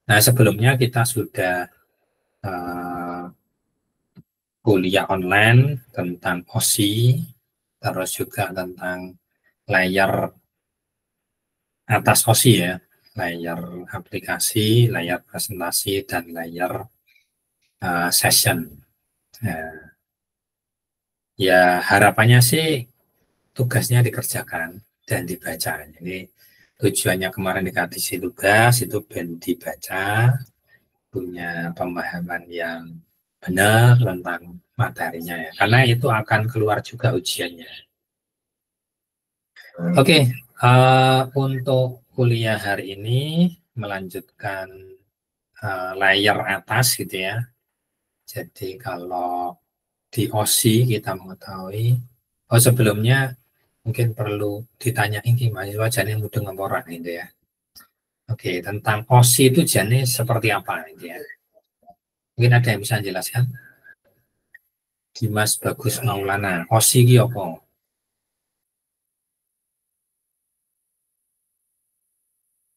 Nah, sebelumnya kita sudah kuliah online tentang OSI, terus juga tentang layar atas OSI ya, layar aplikasi, layar presentasi, dan layar session. Ya, harapannya sih tugasnya dikerjakan dan dibaca. Jadi tujuannya kemarin dikasih tugas itu ben dibaca, punya pemahaman yang benar tentang materinya ya. Karena itu akan keluar juga ujiannya. Oke, untuk kuliah hari ini melanjutkan layer atas gitu ya. Jadi kalau di OSI kita mengetahui, sebelumnya mungkin perlu ditanya ini mahasiswa jane mudeng ngomporan gitu ya. Oke, tentang OSI itu jane seperti apa gitu ya. Mungkin ada yang bisa jelaskan? Dimas Bagus Maulana, OSI iki apa?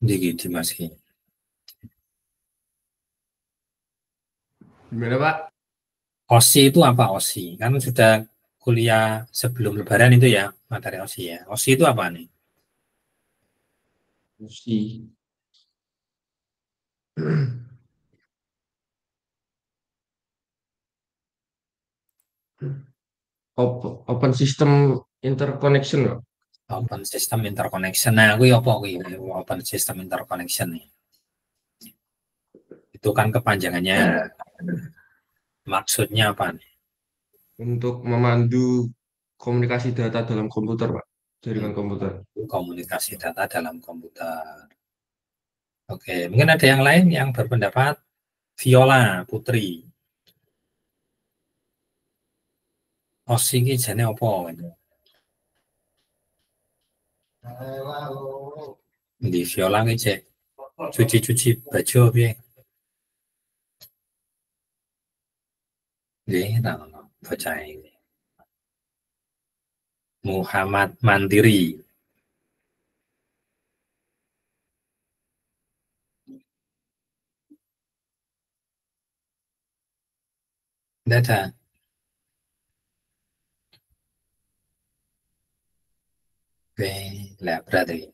Niki Dimas iki. Gimana Pak? OSI itu apa OSI? Kan sudah kuliah sebelum Lebaran itu ya materi OSI ya. OSI itu apa nih? OSI. Open System Interconnection Pak. Open System Interconnection. Nah, aku apa aku Open System Interconnection nih. Itu kan kepanjangannya. Maksudnya apa nih? Untuk memandu komunikasi data dalam komputer Pak, jaringan komputer. Komunikasi data dalam komputer. Oke, mungkin ada yang lain yang berpendapat. Viola Putri. OSI iki jane apa gitu. Di Viola iki cek cuci-cuci baju piye? Nggih, tak ono bocah ini. Muhammad Mandiri. Tidak ada. Oke, lah berarti.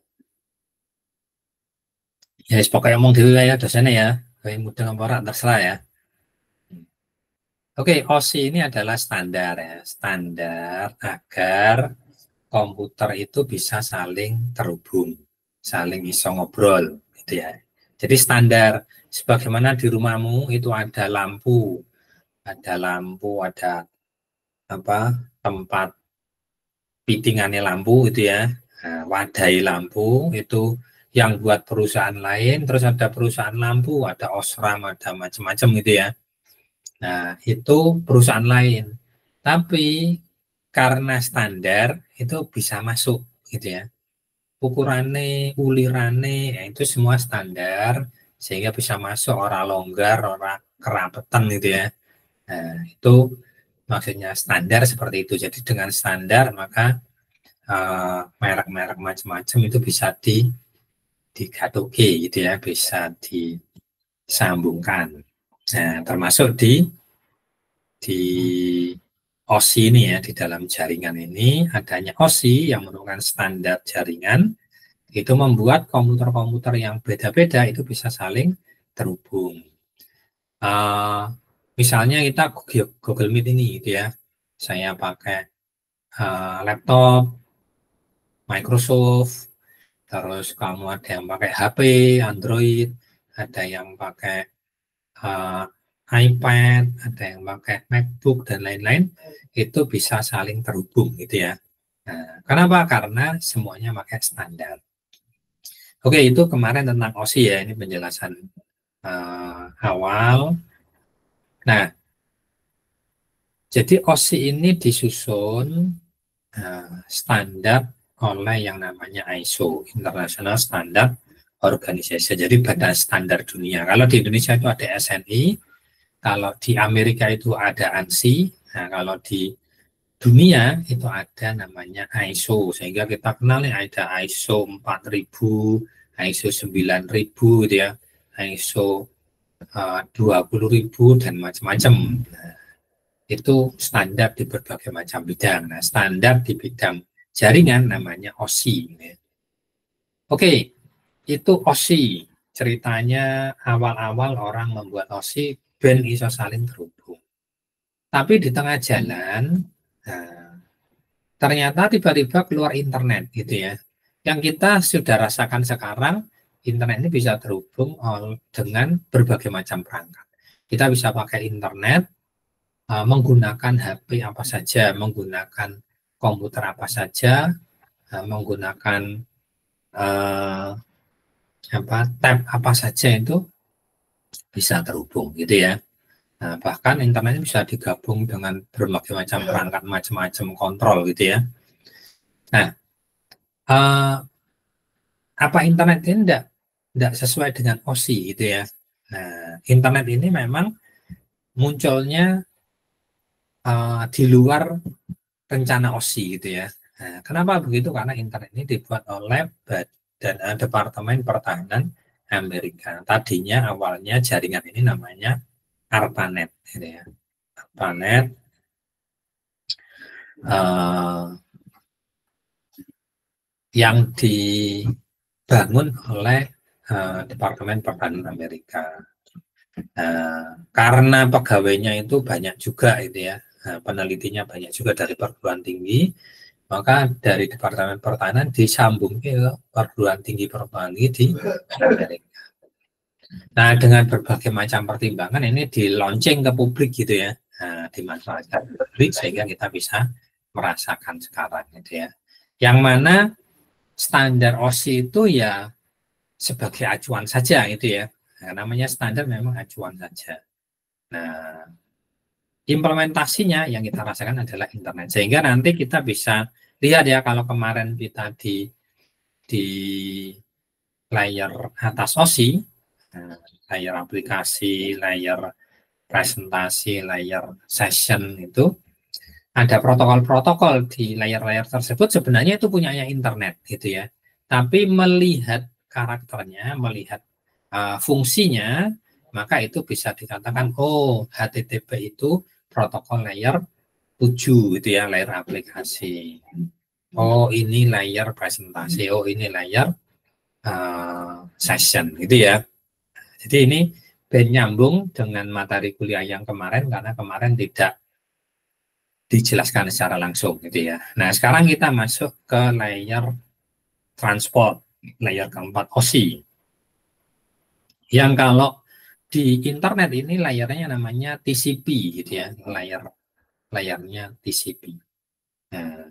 Ya, pokoknya ngomong dhewe ya dosennya ya. Kayak mudah ngomong terserah ya. Oke, OSI ini adalah standar ya. Standar agar komputer itu bisa saling terhubung, saling bisa ngobrol gitu ya. Jadi standar sebagaimana di rumahmu itu ada lampu, ada apa tempat pitingannya lampu itu ya. Nah, wadai lampu itu yang buat perusahaan lain, terus ada perusahaan lampu, ada Osram, ada macam-macam gitu ya. Nah, itu perusahaan lain. Tapi karena standar itu bisa masuk gitu ya. Ukurannya, ulirane, ya itu semua standar sehingga bisa masuk orang longgar, orang kerapetan gitu ya. Nah, itu maksudnya standar seperti itu. Jadi dengan standar maka merek-merek macam-macam itu bisa digatoke gitu ya, bisa disambungkan. Nah, termasuk di OSI ini ya, di dalam jaringan ini adanya OSI yang merupakan standar jaringan itu membuat komputer-komputer yang beda-beda itu bisa saling terhubung. Misalnya kita Google Meet ini gitu ya, saya pakai laptop Microsoft, terus kamu ada yang pakai HP Android, ada yang pakai iPad, ada yang pakai MacBook dan lain-lain, itu bisa saling terhubung gitu ya. Nah, kenapa? Karena semuanya pakai standar. Oke, itu kemarin tentang OSI ya, ini penjelasan awal. Nah, jadi OSI ini disusun standar oleh yang namanya ISO, International Standard Organization. Jadi badan standar dunia. Kalau di Indonesia itu ada SNI, kalau di Amerika itu ada ANSI, nah kalau di dunia itu ada namanya ISO. Sehingga kita kenal nih ada ISO 4000, ISO 9000 gitu ya. ISO 20.000 dan macam-macam. Nah, itu standar di berbagai macam bidang. Nah, standar di bidang jaringan namanya OSI. Oke, itu OSI. Ceritanya awal-awal orang membuat OSI ben iso saling terhubung. Tapi di tengah jalan, nah, ternyata tiba-tiba keluar internet gitu ya. Yang kita sudah rasakan sekarang, internet ini bisa terhubung dengan berbagai macam perangkat. Kita bisa pakai internet, menggunakan HP apa saja, menggunakan komputer apa saja, menggunakan tab apa saja itu bisa terhubung gitu ya. Nah, bahkan internet bisa digabung dengan berbagai macam perangkat, macam-macam kontrol gitu ya. Nah, apa internet ini tidak sesuai dengan OSI gitu ya. Nah, internet ini memang munculnya di luar rencana OSI gitu ya. Nah, kenapa begitu? Karena internet ini dibuat oleh Departemen Pertahanan Amerika. Tadinya awalnya jaringan ini namanya ARPANET gitu ya. ARPANET yang dibangun oleh Departemen Pertahanan Amerika. Karena pegawainya itu banyak juga itu ya, penelitinya banyak juga dari perguruan tinggi, maka dari Departemen Pertahanan disambung ke perguruan tinggi di Amerika. Nah, dengan berbagai macam pertimbangan ini di launching ke publik gitu ya, dimanfaatkan publik sehingga kita bisa merasakan sekarang gitu ya. Yang mana standar OSI itu ya sebagai acuan saja itu ya. Nah, namanya standar memang acuan saja. Nah, implementasinya yang kita rasakan adalah internet. Sehingga nanti kita bisa lihat ya, kalau kemarin kita di layar atas OSI, layar aplikasi, layar presentasi, layar session itu ada protokol-protokol di layar-layar tersebut sebenarnya itu punyanya internet gitu ya. Tapi melihat karakternya, melihat fungsinya, maka itu bisa dikatakan oh HTTP itu protokol layer 7 itu ya, layar aplikasi. Oh ini layar presentasi, oh ini layar session gitu ya. Jadi ini nyambung dengan materi kuliah yang kemarin karena kemarin tidak dijelaskan secara langsung gitu ya. Nah, sekarang kita masuk ke layar transport, layar keempat OSI. Yang kalau di internet ini layarnya namanya TCP gitu ya, layarnya TCP. Nah,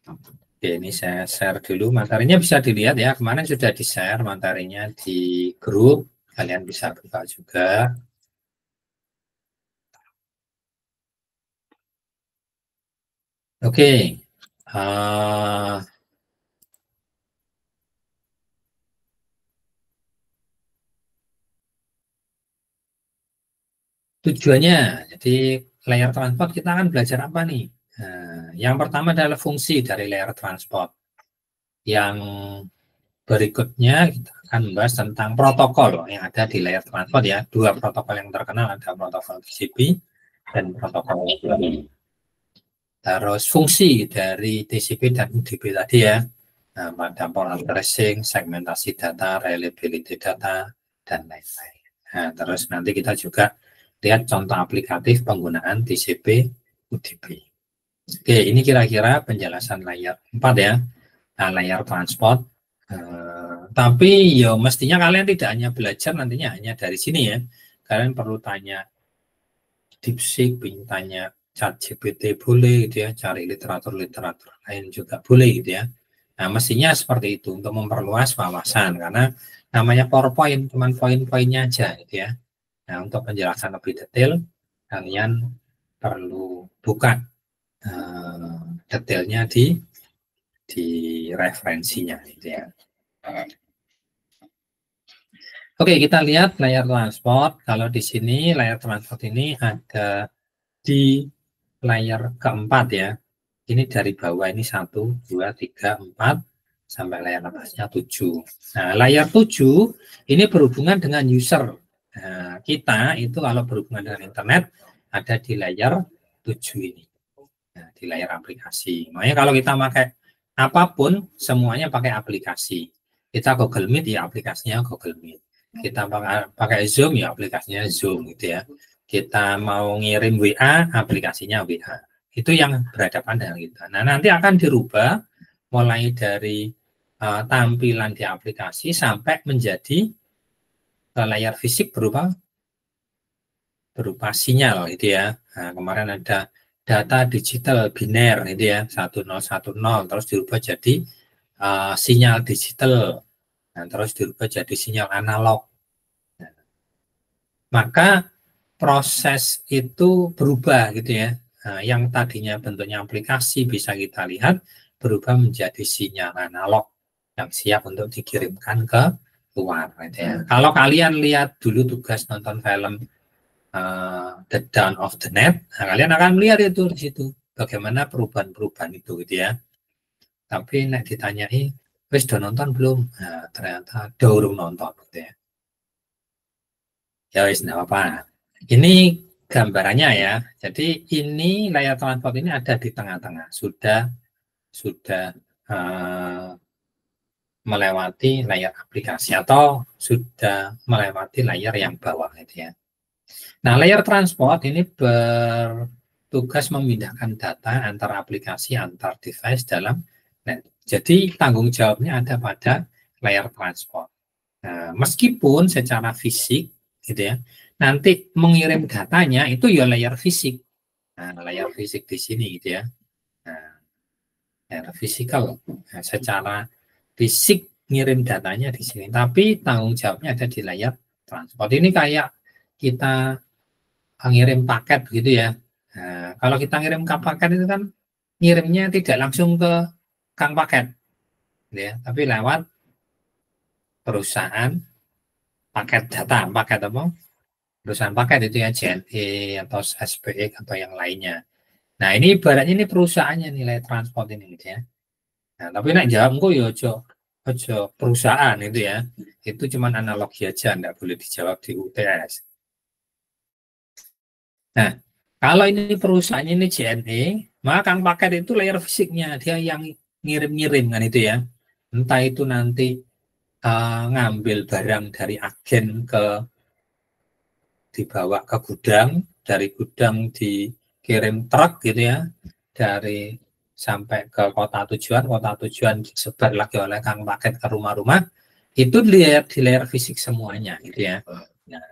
oke, ini saya share dulu materinya, bisa dilihat ya, kemarin sudah di-share materinya di grup, kalian bisa buka juga. Oke, tujuannya, jadi layar transport kita akan belajar apa nih? Nah, yang pertama adalah fungsi dari layar transport. Yang berikutnya kita akan membahas tentang protokol yang ada di layar transport ya. Dua protokol yang terkenal ada protokol TCP dan protokol UDP. Terus fungsi dari TCP dan UDP tadi ya. Nah, pada pola tracing, segmentasi data, reliability data, dan lain-lain. Nah, terus nanti kita juga lihat contoh aplikatif penggunaan TCP UDP. Oke, ini kira-kira penjelasan layar 4 ya. Nah, layar transport. Tapi ya mestinya kalian tidak hanya belajar nantinya hanya dari sini ya. Kalian perlu tanya DeepSeek, tanya ChatGPT boleh gitu ya, cari literatur-literatur lain juga boleh gitu ya. Nah, mestinya seperti itu untuk memperluas wawasan karena namanya PowerPoint cuma poin-poinnya aja gitu ya. Nah, untuk penjelasan lebih detail kalian perlu buka detailnya di referensinya gitu ya. Oke, kita lihat layar transport. Kalau di sini layar transport ini ada di layar keempat ya. Ini dari bawah ini 1, 2, 3, 4 sampai layar atasnya 7. Nah, layar 7 ini berhubungan dengan user. Nah, kita itu kalau berhubungan dengan internet ada di layar 7 ini. Nah, di layar aplikasi. Makanya kalau kita pakai apapun, semuanya pakai aplikasi. Kita Google Meet, ya aplikasinya Google Meet. Kita pakai Zoom, ya aplikasinya Zoom gitu ya. Kita mau ngirim WA, aplikasinya WA. Itu yang berhadapan dengan kita. Nah, nanti akan dirubah mulai dari tampilan di aplikasi sampai menjadi layar fisik berupa sinyal gitu ya. Nah, kemarin ada data digital biner itu ya 1010 terus dirubah jadi sinyal digital, nah, terus dirubah jadi sinyal analog. Nah, maka proses itu berubah gitu ya. Nah, yang tadinya bentuknya aplikasi bisa kita lihat berubah menjadi sinyal analog yang siap untuk dikirimkan ke luar gitu ya. Kalau kalian lihat dulu tugas nonton film The Dawn of the Net, nah, kalian akan melihat itu di situ bagaimana perubahan-perubahan itu gitu ya. Tapi nek ditanyai, wis udah nonton belum? Nah, ternyata dorong nonton gitu ya. Ya wis enggak apa-apa. Ini gambarannya ya. Jadi ini layar transport ini ada di tengah-tengah, sudah melewati layar aplikasi atau sudah melewati layar yang bawah gitu ya. Nah, layar transport ini bertugas memindahkan data antar aplikasi, antar device dalam net. Jadi tanggung jawabnya ada pada layar transport. Nah, meskipun secara fisik gitu ya, nanti mengirim datanya itu ya layar fisik. Nah, layar fisik di sini gitu ya. Nah, layar fisikal. Nah, secara fisik ngirim datanya di sini, tapi tanggung jawabnya ada di layar transport. Ini kayak kita ngirim paket begitu ya. Nah, kalau kita ngirim paket itu kan ngirimnya tidak langsung ke kang paket, gitu ya, tapi lewat perusahaan paket data, paket apa? Perusahaan paket itu ya JNE atau SPE atau yang lainnya. Nah, ini ibaratnya ini perusahaannya nilai transport ini gitu ya. Nah, tapi nak jawab kok ya ojo perusahaan itu ya. Itu cuma analogi aja, enggak boleh dijawab di UTS. Nah, kalau ini perusahaannya ini JNE, maka kang paket itu layar fisiknya, dia yang ngirim-ngirim kan itu ya. Entah itu nanti ngambil barang dari agen dibawa ke gudang, dari gudang dikirim truk gitu ya, dari sampai ke kota tujuan disebar lagi oleh kang paket ke rumah-rumah, itu di layar fisik semuanya gitu ya. Nah,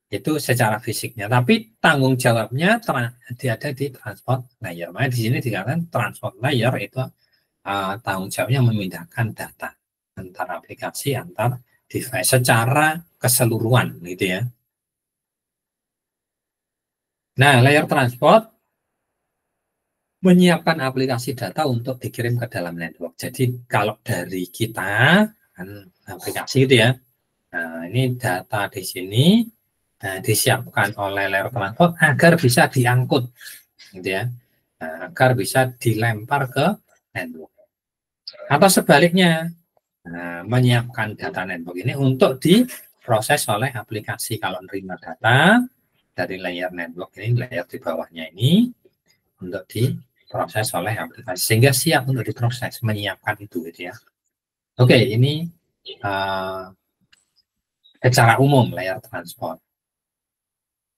itu secara fisiknya, tapi tanggung jawabnya ada di transport layer. Makanya di sini dikatakan transport layer itu tanggung jawabnya memindahkan data antar aplikasi, antar device secara keseluruhan gitu ya. Nah, layer transport menyiapkan aplikasi data untuk dikirim ke dalam network. Jadi kalau dari kita kan aplikasi itu ya. Nah, ini data di sini disiapkan oleh layer transport agar bisa diangkut gitu ya. Nah, agar bisa dilempar ke network. Atau sebaliknya, menyiapkan data network ini untuk diproses oleh aplikasi. Kalau menerima data dari layer network ini, layer di bawahnya ini, untuk diproses oleh aplikasi. Sehingga siap untuk diproses, menyiapkan itu gitu ya. Oke, ini secara umum layer transport.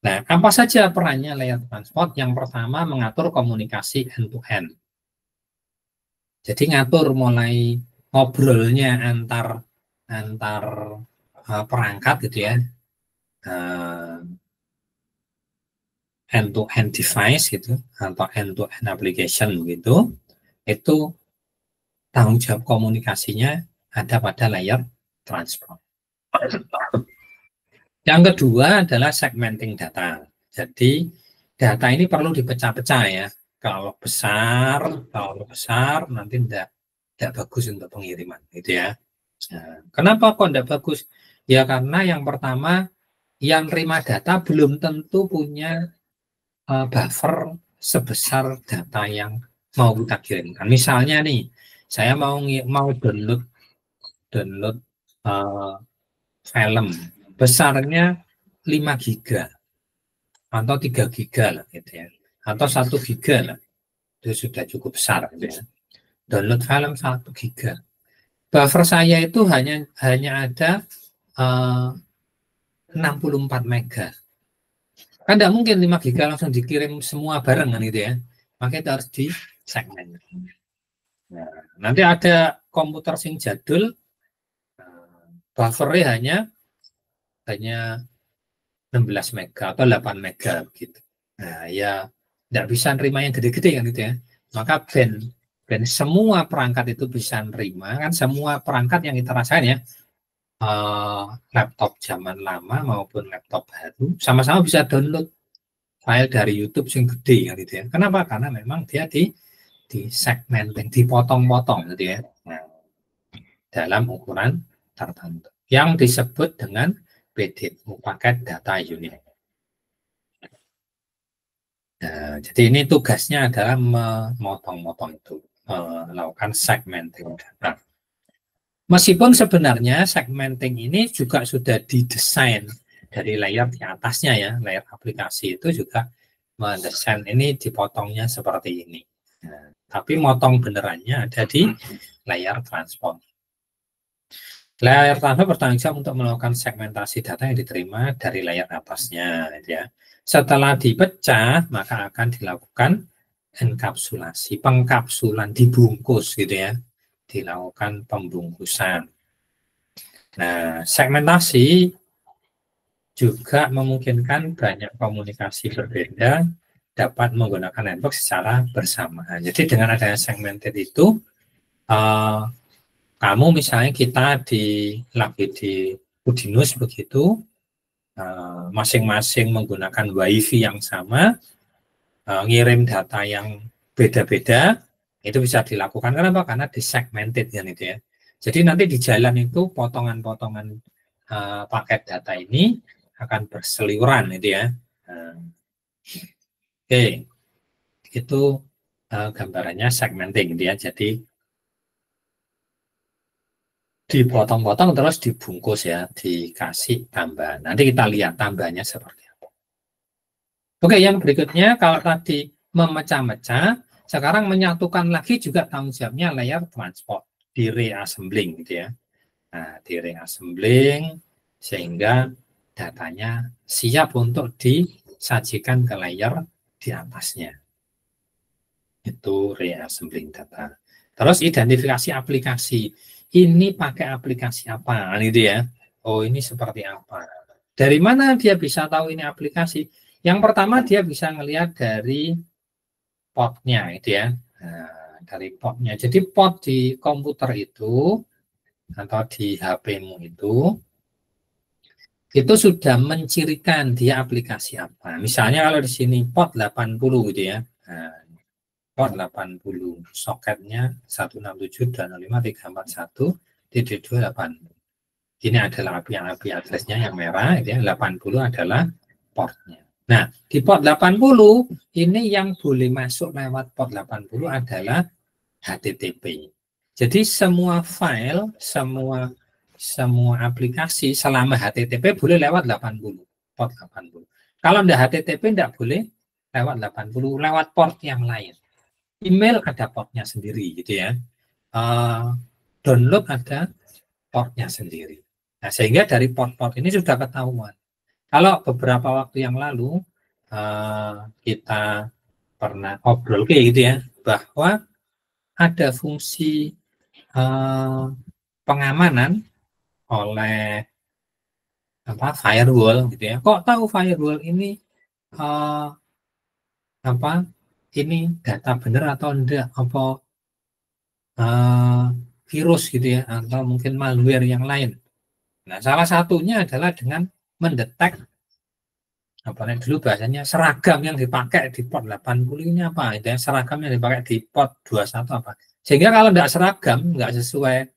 Nah, apa saja perannya layer transport? Yang pertama, mengatur komunikasi end-to-end. Jadi ngatur mulai ngobrolnya antar perangkat gitu ya, end-to-end device gitu atau end-to-end application gitu, itu tanggung jawab komunikasinya ada pada layer transport. Yang kedua adalah segmenting data. Jadi data ini perlu dipecah-pecah ya. Kalau besar nanti tidak bagus untuk pengiriman gitu ya. Nah, kenapa kok tidak bagus? Ya karena yang pertama, yang terima data belum tentu punya buffer sebesar data yang mau kita kirimkan. Misalnya nih, Saya mau download film besarnya 5 giga atau 3 giga lah gitu ya, atau 1 giga lah, itu sudah cukup besar gitu ya. Download film 1 giga, buffer saya itu hanya ada 64 mega, kan tidak mungkin 5 giga langsung dikirim semua bareng kan gitu ya, makanya itu harus di segmen. Nah, nanti ada komputer sing jadul, buffernya hanya 16 mega atau 8 mega gitu. Nah, ya tidak bisa nerima yang gede-gede kan gitu ya. Maka band semua perangkat itu bisa nerima, kan semua perangkat yang kita rasain ya, laptop zaman lama maupun laptop baru sama-sama bisa download file dari YouTube yang gede kan gitu ya. Kenapa? Karena memang dia di segmenting, dipotong-potong gitu ya. Nah, dalam ukuran tertentu yang disebut dengan PDU, paket data unit. Nah, jadi ini tugasnya adalah memotong-motong itu, melakukan segmenting data. Meskipun sebenarnya segmenting ini juga sudah didesain dari layer di atasnya ya, layer aplikasi itu juga mendesain ini dipotongnya seperti ini. Nah, tapi motong benerannya ada di layer transport. Layer transport bertanggung jawab untuk melakukan segmentasi data yang diterima dari layer atasnya, ya. Setelah dipecah, maka akan dilakukan enkapsulasi, pengkapsulan, dibungkus gitu ya, dilakukan pembungkusan. Nah, segmentasi juga memungkinkan banyak komunikasi berbeda dapat menggunakan network secara bersamaan. Jadi dengan adanya segmented itu, kamu misalnya kita lagi di Udinus begitu, masing-masing menggunakan WiFi yang sama, ngirim data yang beda-beda, itu bisa dilakukan. Kenapa? Karena disegmented kan itu ya. Jadi nanti di jalan itu potongan-potongan paket data ini akan berseliweran itu ya. Oke, itu gambarannya segmenting gitu ya. Jadi dipotong-potong terus dibungkus ya, dikasih tambahan. Nanti kita lihat tambahnya seperti apa. Oke, yang berikutnya kalau tadi memecah-mecah, sekarang menyatukan lagi juga tanggung jawabnya layer transport di reassembling gitu ya. Nah, di reassembling sehingga datanya siap untuk disajikan ke layer di atasnya. Itu reassembling data. Terus identifikasi aplikasi. Ini pakai aplikasi apa? Gitu ya. Oh, ini seperti apa? Dari mana dia bisa tahu ini aplikasi? Yang pertama dia bisa ngelihat dari portnya itu ya. Nah, dari portnya. Jadi port di komputer itu atau di HP-mu itu sudah mencirikan dia aplikasi apa. Misalnya kalau di sini port 80 gitu ya. Nah, port 80, soketnya 167.255.341.280. Ini adalah IP address-nya yang merah, ya, 80 adalah portnya. Nah, di port 80 ini yang boleh masuk lewat port 80 adalah HTTP. Jadi semua file, semua aplikasi selama HTTP boleh lewat 80, port 80. Kalau tidak HTTP tidak boleh lewat 80, lewat port yang lain. Email ada portnya sendiri gitu ya. Download ada portnya sendiri. Nah, sehingga dari port-port ini sudah ketahuan. Kalau beberapa waktu yang lalu kita pernah ngobrol kayak gitu ya, bahwa ada fungsi pengamanan oleh firewall gitu ya. Kok tahu firewall ini ini data benar atau enggak, apa virus gitu ya, atau mungkin malware yang lain. Nah, salah satunya adalah dengan mendetek dulu bahasanya seragam yang dipakai di port 80 ini apa, itu ya, seragam yang dipakai di port 21 apa. Sehingga kalau enggak seragam, enggak sesuai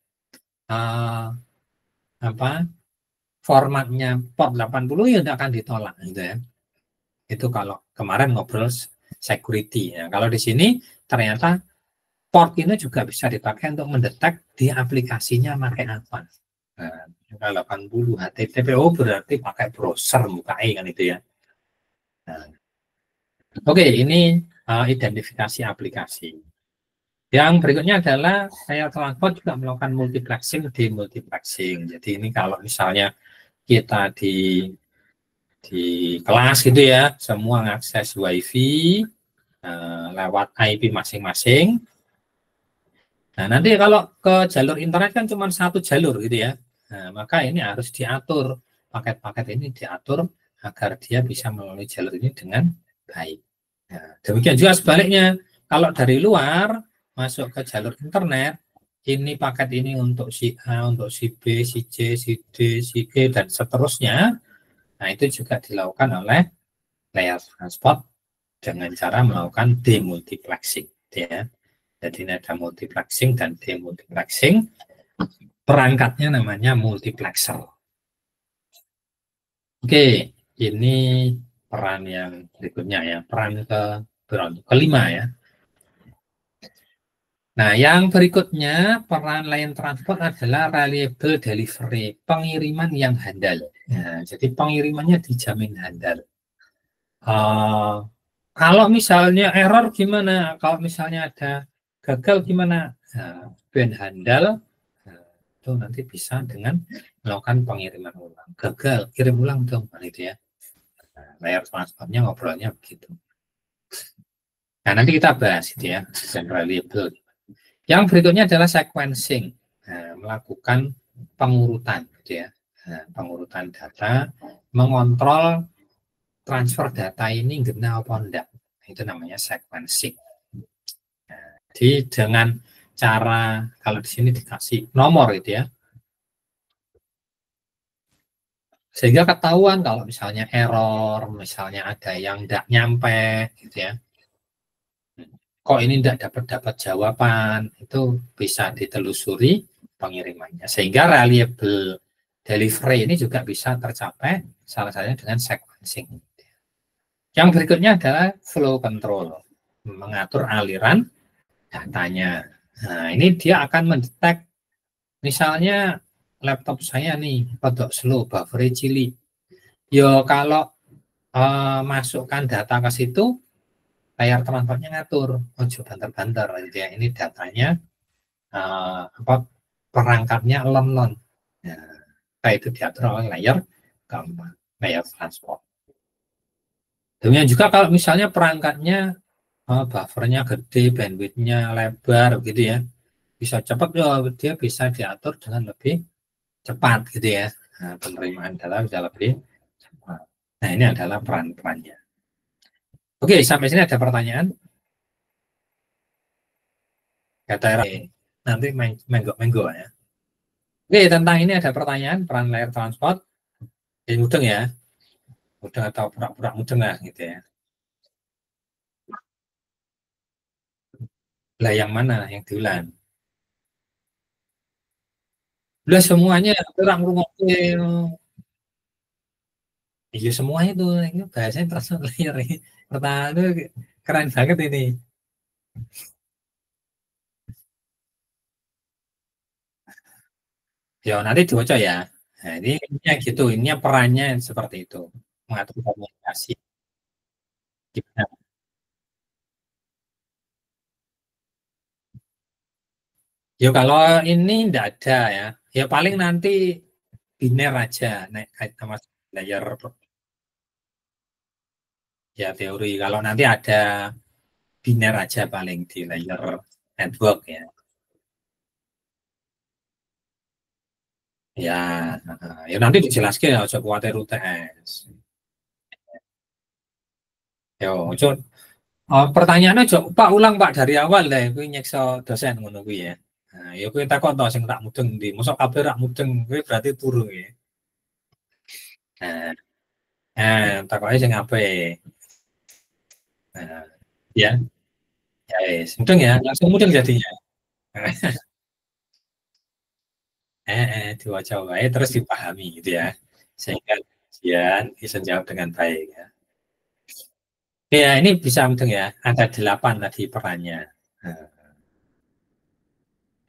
formatnya port 80 ya enggak akan ditolak gitu ya. Itu kalau kemarin ngobrol security ya. Kalau di sini ternyata port ini juga bisa dipakai untuk mendetek di aplikasinya pakai apa. Nah, 80 HTTPO berarti pakai browser buka kan itu ya. Nah, oke, ini identifikasi aplikasi. Yang berikutnya adalah saya transport juga melakukan multiplexing, demultiplexing. Jadi ini kalau misalnya kita di kelas gitu ya, semua mengakses WiFi lewat IP masing-masing. Nah, nanti kalau ke jalur internet kan cuma satu jalur gitu ya. Nah, maka ini harus diatur, paket-paket ini diatur agar dia bisa melalui jalur ini dengan baik. Nah, demikian juga sebaliknya, kalau dari luar masuk ke jalur internet, ini paket ini untuk si A, untuk si B, si C, si D, si E, dan seterusnya. Nah, itu juga dilakukan oleh layer transport dengan cara melakukan demultiplexing. Ya. Jadi ini ada multiplexing dan demultiplexing. Perangkatnya namanya multiplexer. Oke, ini peran yang berikutnya ya, peran kelima ya. Nah, yang berikutnya peran line transport adalah reliable delivery, pengiriman yang handal. Nah, jadi pengirimannya dijamin handal. Kalau misalnya error gimana? Kalau misalnya ada gagal gimana? Nah, band handal itu nanti bisa dengan melakukan pengiriman ulang. Gagal, kirim ulang dong, gitu ya. Nah, layar transportnya ngobrolnya begitu. Nah, nanti kita bahas itu ya, dan reliable. Yang berikutnya adalah sequencing, melakukan pengurutan, gitu ya. Nah, pengurutan data, mengontrol transfer data ini kena apa enggak. Itu namanya sequencing. Nah, jadi dengan cara, kalau di sini dikasih nomor gitu ya, sehingga ketahuan kalau misalnya error, misalnya ada yang tidak nyampe gitu ya, kok ini tidak dapat jawaban, itu bisa ditelusuri pengirimannya, sehingga reliable delivery ini juga bisa tercapai salah satunya dengan sequencing. Yang berikutnya adalah flow control, mengatur aliran datanya. Nah, ini dia akan mendetek, misalnya laptop saya nih rodok slow, buffer cilik. Yo kalau masukkan data ke situ, layar transportnya ngatur, ojo banter-banter gitu ya. Ini datanya apa perangkatnya lon-lon. Nah, itu diatur oleh layar keempat, layar transport. Demikian juga kalau misalnya perangkatnya buffernya gede, bandwidthnya lebar gitu ya, bisa cepat ya, dia bisa diatur dengan lebih cepat gitu ya. Nah, penerimaan data bisa lebih cepat. Nah, ini adalah peran-perannya. Oke, sampai sini ada pertanyaan? Kata nanti menggo ya. Oke, tentang ini ada pertanyaan peran layar transport. Jadi mudeng ya, mudeng atau pura-pura mudeng lah gitu ya. Lah yang mana yang diulang? Udah semuanya orang rumah iya semuanya itu ini bahasanya transport layar ini. Pertanyaan itu keren banget ini. Ya nanti dibaca ya. Nah, ini gitu, ini perannya seperti itu, mengatur komunikasi. Gimana? Ya kalau ini enggak ada ya, ya paling nanti biner aja naik kait sama layar ya teori. Kalau nanti ada biner aja paling di layer network ya. Ya, ya nanti dijelaskan ya, coba khawatir UTS. Yo, pertanyaannya coba Pak ulang Pak dari awal deh, gue nyekso dosen ngono kuwi ya. Nah, ya gue takon to sing tak mudeng ndi. Mosok kabeh rak mudeng, gue berarti turu ya. Nah, takoknya sing apik. Nah, ya, ya mudeng ya, langsung mudeng jadinya. Diwaca wae terus dipahami gitu ya. Sehingga kemudian bisa jawab dengan baik ya. Ya, ini bisa mudeng ya. Ada 8 tadi perannya. Nah,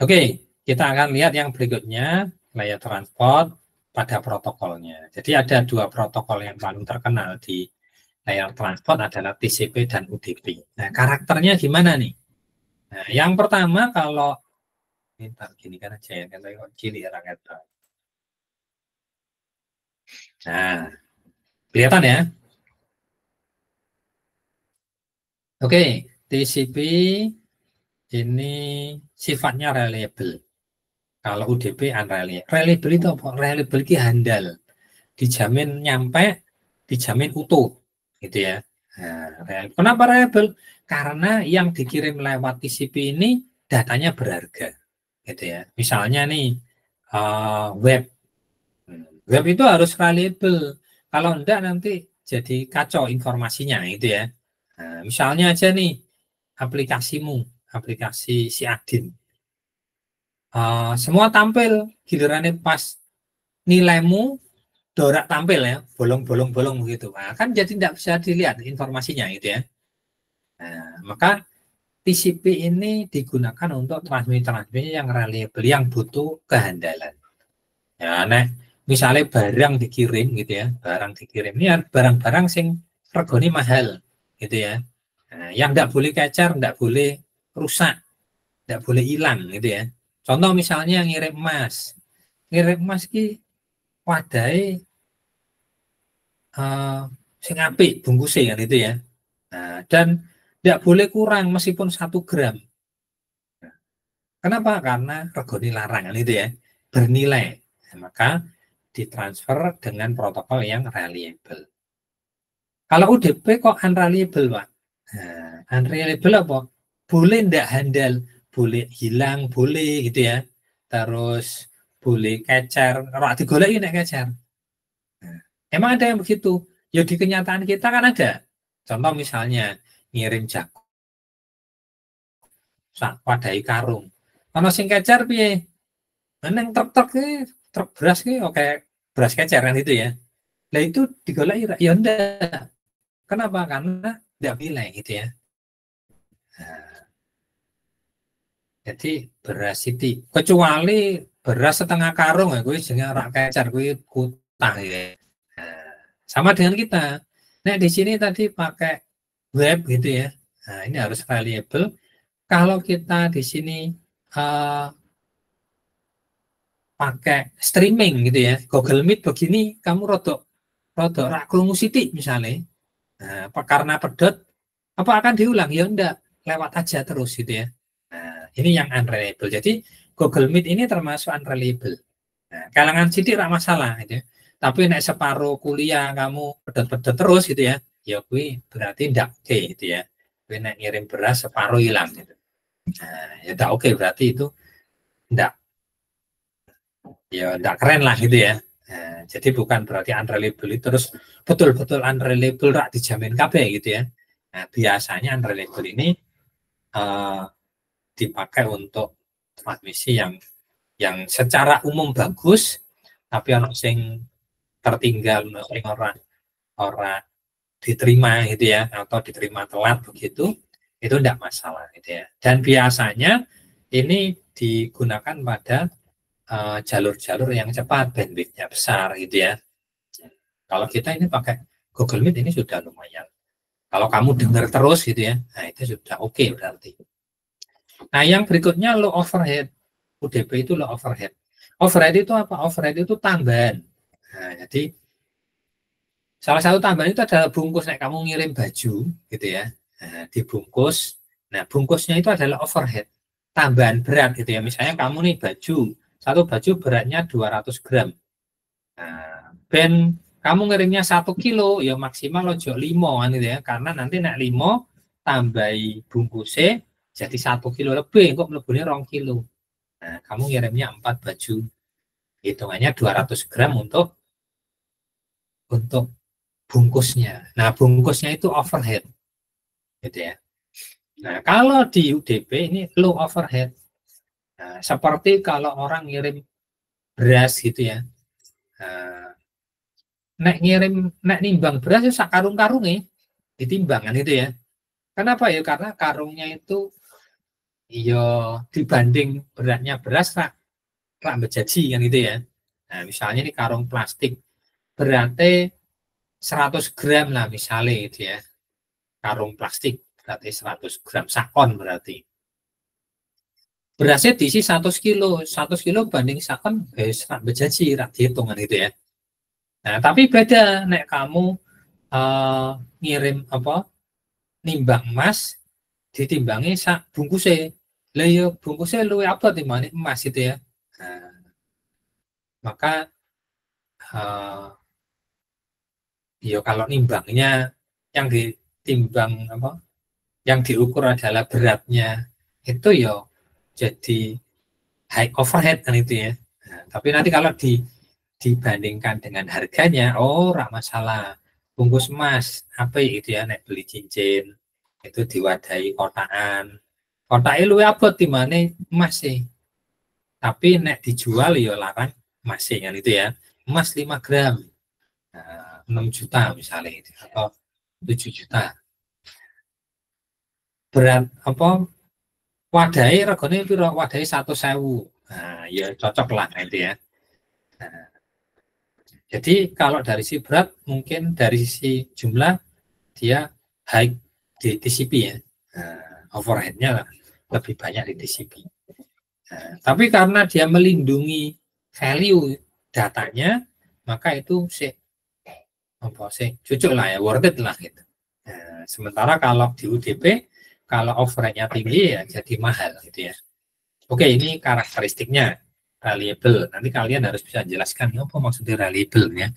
Oke, kita akan lihat yang berikutnya, layer transport pada protokolnya. Jadi ada dua protokol yang paling terkenal di layer transport adalah TCP dan UDP. Nah, karakternya gimana nih? Nah, yang pertama kalau ini gini kan aja ya, kan cilik rakyat. Nah, kelihatan ya? Oke, TCP ini sifatnya reliable. Kalau UDP unreliable. Reliable itu apa? Reliable itu handal. Dijamin nyampe, dijamin utuh. Gitu ya. Nah, kenapa reliable? Karena yang dikirim lewat TCP ini datanya berharga. Gitu ya. Misalnya nih, web. Web itu harus reliable. Kalau enggak nanti jadi kacau informasinya gitu ya. Nah, misalnya aja nih aplikasimu, aplikasi si admin. Semua tampil, gilirannya pas nilaimu dorak tampil ya, bolong-bolong-bolong begitu. Nah, kan jadi tidak bisa dilihat informasinya gitu ya. Nah, maka TCP ini digunakan untuk transmisi-transmisi yang reliable, yang butuh kehandalan. Ya, nah, misalnya barang dikirim gitu ya, barang dikirim ini barang-barang sing regoni mahal gitu ya. Nah, yang tidak boleh kecer, tidak boleh rusak, tidak boleh hilang gitu ya. Contoh misalnya ngirim emas ki wadai sing apik bungkusnya kan itu ya. Nah, dan tidak boleh kurang meskipun 1 gram. Kenapa? Karena regoni larangan itu ya, bernilai. Nah, maka ditransfer dengan protokol yang reliable. Kalau UDP kok unreliable, Pak? Nah, unreliable apa? Boleh ndak handal, boleh hilang, boleh gitu ya. Terus boleh kecer, kalau digoleki nek kecer. Nah, emang ada yang begitu? Ya di kenyataan kita kan ada. Contoh misalnya ngirim jagung sak wadai karung. Ono sing kecer piye? Neng truk-truk truk beras ki oke beras keceran itu ya. Nah itu digoleki ya enggak. Kenapa? Karena tidak nilai gitu ya. Nah, jadi beras itu kecuali beras setengah karung ya gue jenenge rak kecer gue kutah ya. Nah, sama dengan kita. Nah, di sini tadi pakai web gitu ya. Nah, ini harus reliable. Kalau kita di sini uh, pakai streaming gitu ya, Google Meet begini, kamu rodok rodok rak krungu sithik misalnya. Nah, karena pedot apa akan diulang? Ya enggak, lewat aja terus gitu ya. Nah, ini yang unreliable. Jadi Google Meet ini termasuk unreliable. Nah, kalangan sidik tidak masalah gitu ya. Tapi nek separuh kuliah kamu pedot-pedot terus gitu ya, ya gue berarti enggak oke gitu ya. Gue nek ngirim beras separuh hilang gitu. Nah, ya enggak oke berarti itu enggak ya enggak keren lah gitu ya. Nah, jadi bukan berarti unreliable itu terus betul-betul unreliable rak dijamin KB gitu ya. Nah, biasanya unreliable ini uh, dipakai untuk transmisi yang secara umum bagus, tapi ono sing tertinggal, sing ora diterima gitu ya, atau diterima telat begitu, itu tidak masalah gitu ya. Dan biasanya ini digunakan pada jalur-jalur yang cepat, bandwidth-nya besar gitu ya. Kalau kita ini pakai Google Meet ini sudah lumayan. Kalau kamu dengar terus gitu ya, nah itu sudah oke berarti. Nah, yang berikutnya low overhead. UDP itu low overhead. Overhead itu apa? Overhead itu tambahan. Nah, jadi salah satu tambahan itu adalah bungkus. Nah, kamu ngirim baju gitu ya. Nah, dibungkus. Nah, bungkusnya itu adalah overhead. Tambahan berat gitu ya. Misalnya kamu nih satu baju beratnya 200 gram. Nah, ben kamu ngirimnya 1 kilo, ya maksimal ojo 5 kan gitu ya. Karena nanti nak 5 tambahi bungkusnya jadi 1 kilo lebih, kok lebihnya 2 kilo. Nah, kamu ngirimnya 4 baju, hitungannya 200 gram untuk bungkusnya. Nah, bungkusnya itu overhead, gitu ya. Nah, kalau di UDP ini low overhead. Nah, seperti kalau orang ngirim beras gitu ya. Nah, nek nimbang beras itu sak karung-karung nih, ditimbangan itu ya. Kenapa ya? Karena karungnya itu iya dibanding beratnya beras rak berjanji kan gitu ya. Nah, misalnya ini karung plastik berarti 100 gram lah misalnya itu ya. Karung plastik berarti 100 gram sakon berarti. Berasnya diisi 100 kilo, 100 kilo banding sakon rak berjanji rak dihitungan itu ya. Nah, tapi beda nek kamu ngirim apa nimbang emas ditimbangi sak bungkusnya. Lah ya bungkusnya luwih apa timbang emas itu ya. Nah, maka ya kalau nimbangnya yang ditimbang apa yang diukur adalah beratnya itu ya jadi high overhead kan itu ya. Nah, tapi nanti kalau dibandingkan dengan harganya, oh rak masalah. Bungkus emas apa itu ya nek beli cincin itu diwadahi kotaan. Kotaknya luwih abot di mana emas sih. Tapi nek dijual ya larang emas sih kan itu ya. Emas 5 gram. Nah, 6 juta misalnya itu atau 7 juta. Berat apa wadai regane piro wadai 100.000. Nah, ya cocok lah itu ya. Nah, jadi kalau dari sisi berat mungkin dari sisi jumlah dia high di TCP ya. Nah, overheadnya lebih banyak di TCP. Nah, tapi karena dia melindungi value datanya, maka itu apa sih cocok lah ya, worth it lah gitu. Nah, sementara kalau di UDP kalau overheadnya tinggi ya jadi mahal gitu ya. Oke, ini karakteristiknya reliable. Nanti kalian harus bisa jelaskan apa maksudnya reliable ya.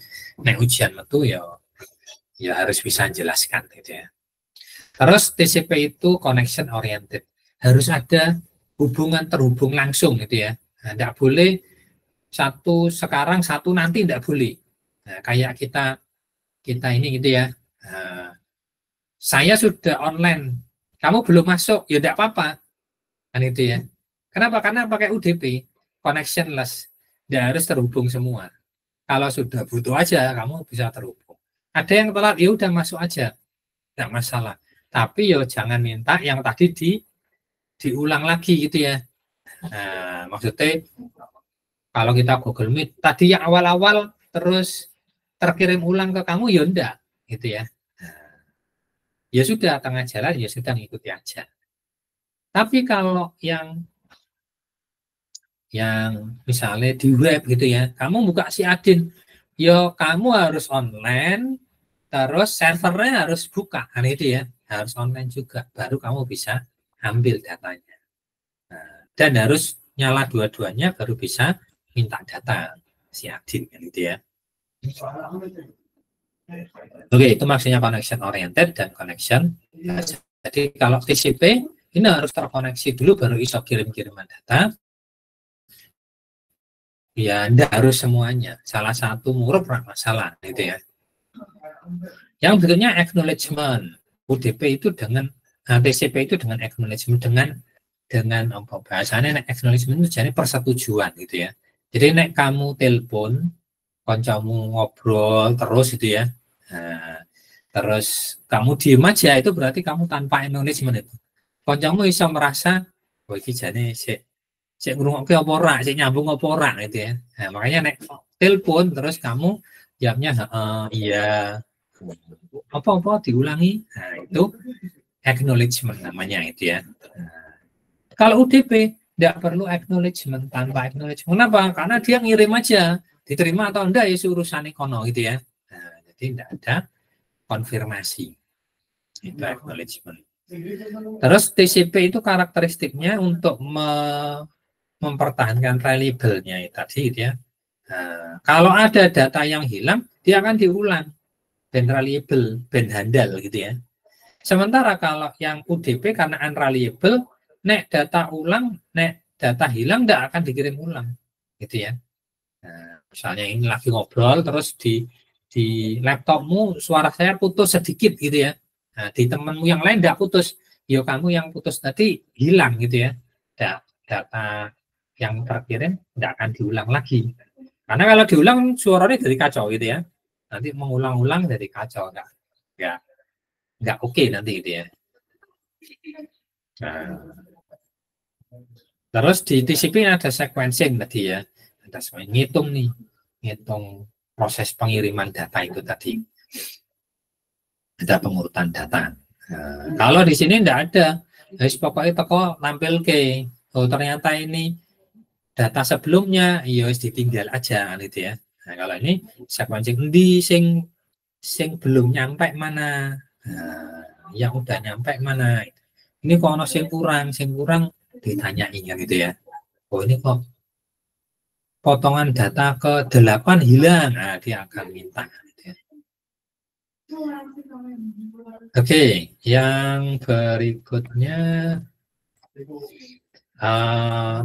Nah, ujian itu ya harus bisa jelaskan gitu ya. Terus TCP itu connection oriented. Harus ada hubungan terhubung langsung gitu ya. Nah, tidak boleh satu sekarang satu nanti tidak boleh. Nah, kayak kita ini gitu ya. Nah, saya sudah online, kamu belum masuk, ya tidak apa-apa. Kan itu ya. Kenapa? Karena pakai UDP, connectionless. Tidak harus terhubung semua. Kalau sudah butuh aja, kamu bisa terhubung. Ada yang telat, ya udah masuk aja. Tidak masalah. Tapi ya jangan minta yang tadi diulang lagi gitu ya. Nah, maksudnya kalau kita Google Meet, tadi yang awal-awal terus terkirim ulang ke kamu, ya enggak. Gitu ya. Ya sudah, tengah jalan, ya sudah ngikuti aja. Tapi kalau yang misalnya di web gitu ya, kamu buka si adin, ya kamu harus online, terus servernya harus buka, kan itu ya, harus online juga, baru kamu bisa ambil datanya. Nah, dan harus nyala dua-duanya, baru bisa minta data si adin, kan itu ya. Oke, itu maksudnya connection oriented dan connection. Nah, jadi kalau TCP ini harus terkoneksi dulu, baru bisa kirim-kiriman data. Ya, tidak harus semuanya. Salah satu huruf masalah, gitu ya. Yang berikutnya acknowledgement. UDP itu dengan TCP itu dengan acknowledgement dengan apa bahasanya acknowledgement itu jadi persetujuan gitu ya. Jadi nek kamu telepon, koncomu ngobrol terus gitu ya. Nah, terus kamu diem aja itu berarti kamu tanpa acknowledgement itu. Koncomu bisa merasa, wah ini jadi saya ngrungokke apa ora, saya nyambung apa ora gitu ya. Nah, makanya nek telepon terus kamu jawabnya iya. Apa-apa diulangi. Nah, itu acknowledgement namanya itu ya. Nah, kalau UDP tidak perlu acknowledgement, tanpa acknowledgement. Kenapa? Karena dia ngirim aja, diterima atau enggak ya urusan ekono gitu ya. Nah, jadi tidak ada konfirmasi. Itu acknowledgement. Terus TCP itu karakteristiknya untuk mempertahankan reliable-nya tadi gitu ya. Nah, kalau ada data yang hilang, dia akan diulang ben reliable, ben handal gitu ya. Sementara kalau yang UDP karena unreliable, nek data hilang tidak akan dikirim ulang gitu ya. Nah, misalnya ini lagi ngobrol terus di laptopmu suara saya putus sedikit gitu ya. Nah, di temanmu yang lain tidak putus, yo kamu yang putus tadi hilang gitu ya. Data yang terkirim tidak akan diulang lagi. Karena kalau diulang suaranya jadi kacau gitu ya. Nanti mengulang-ulang jadi kacau, nggak oke nanti gitu ya. Nah, Terus di TCP ada sequencing tadi ya, ada ngitung nih, ngitung proses pengiriman data itu tadi, ada pengurutan data. Nah, kalau di sini tidak ada, pokoknya toko tampil ke, oh ternyata ini data sebelumnya, ya ditinggal aja gitu ya. Nah, kalau ini sequencing di sing belum nyampe mana, nah, yang udah nyampe mana, ini kok ono sing kurang ditanyain gitu ya. Oh ini kok potongan data ke-8 hilang, nah dia akan minta. Gitu ya. Oke, yang berikutnya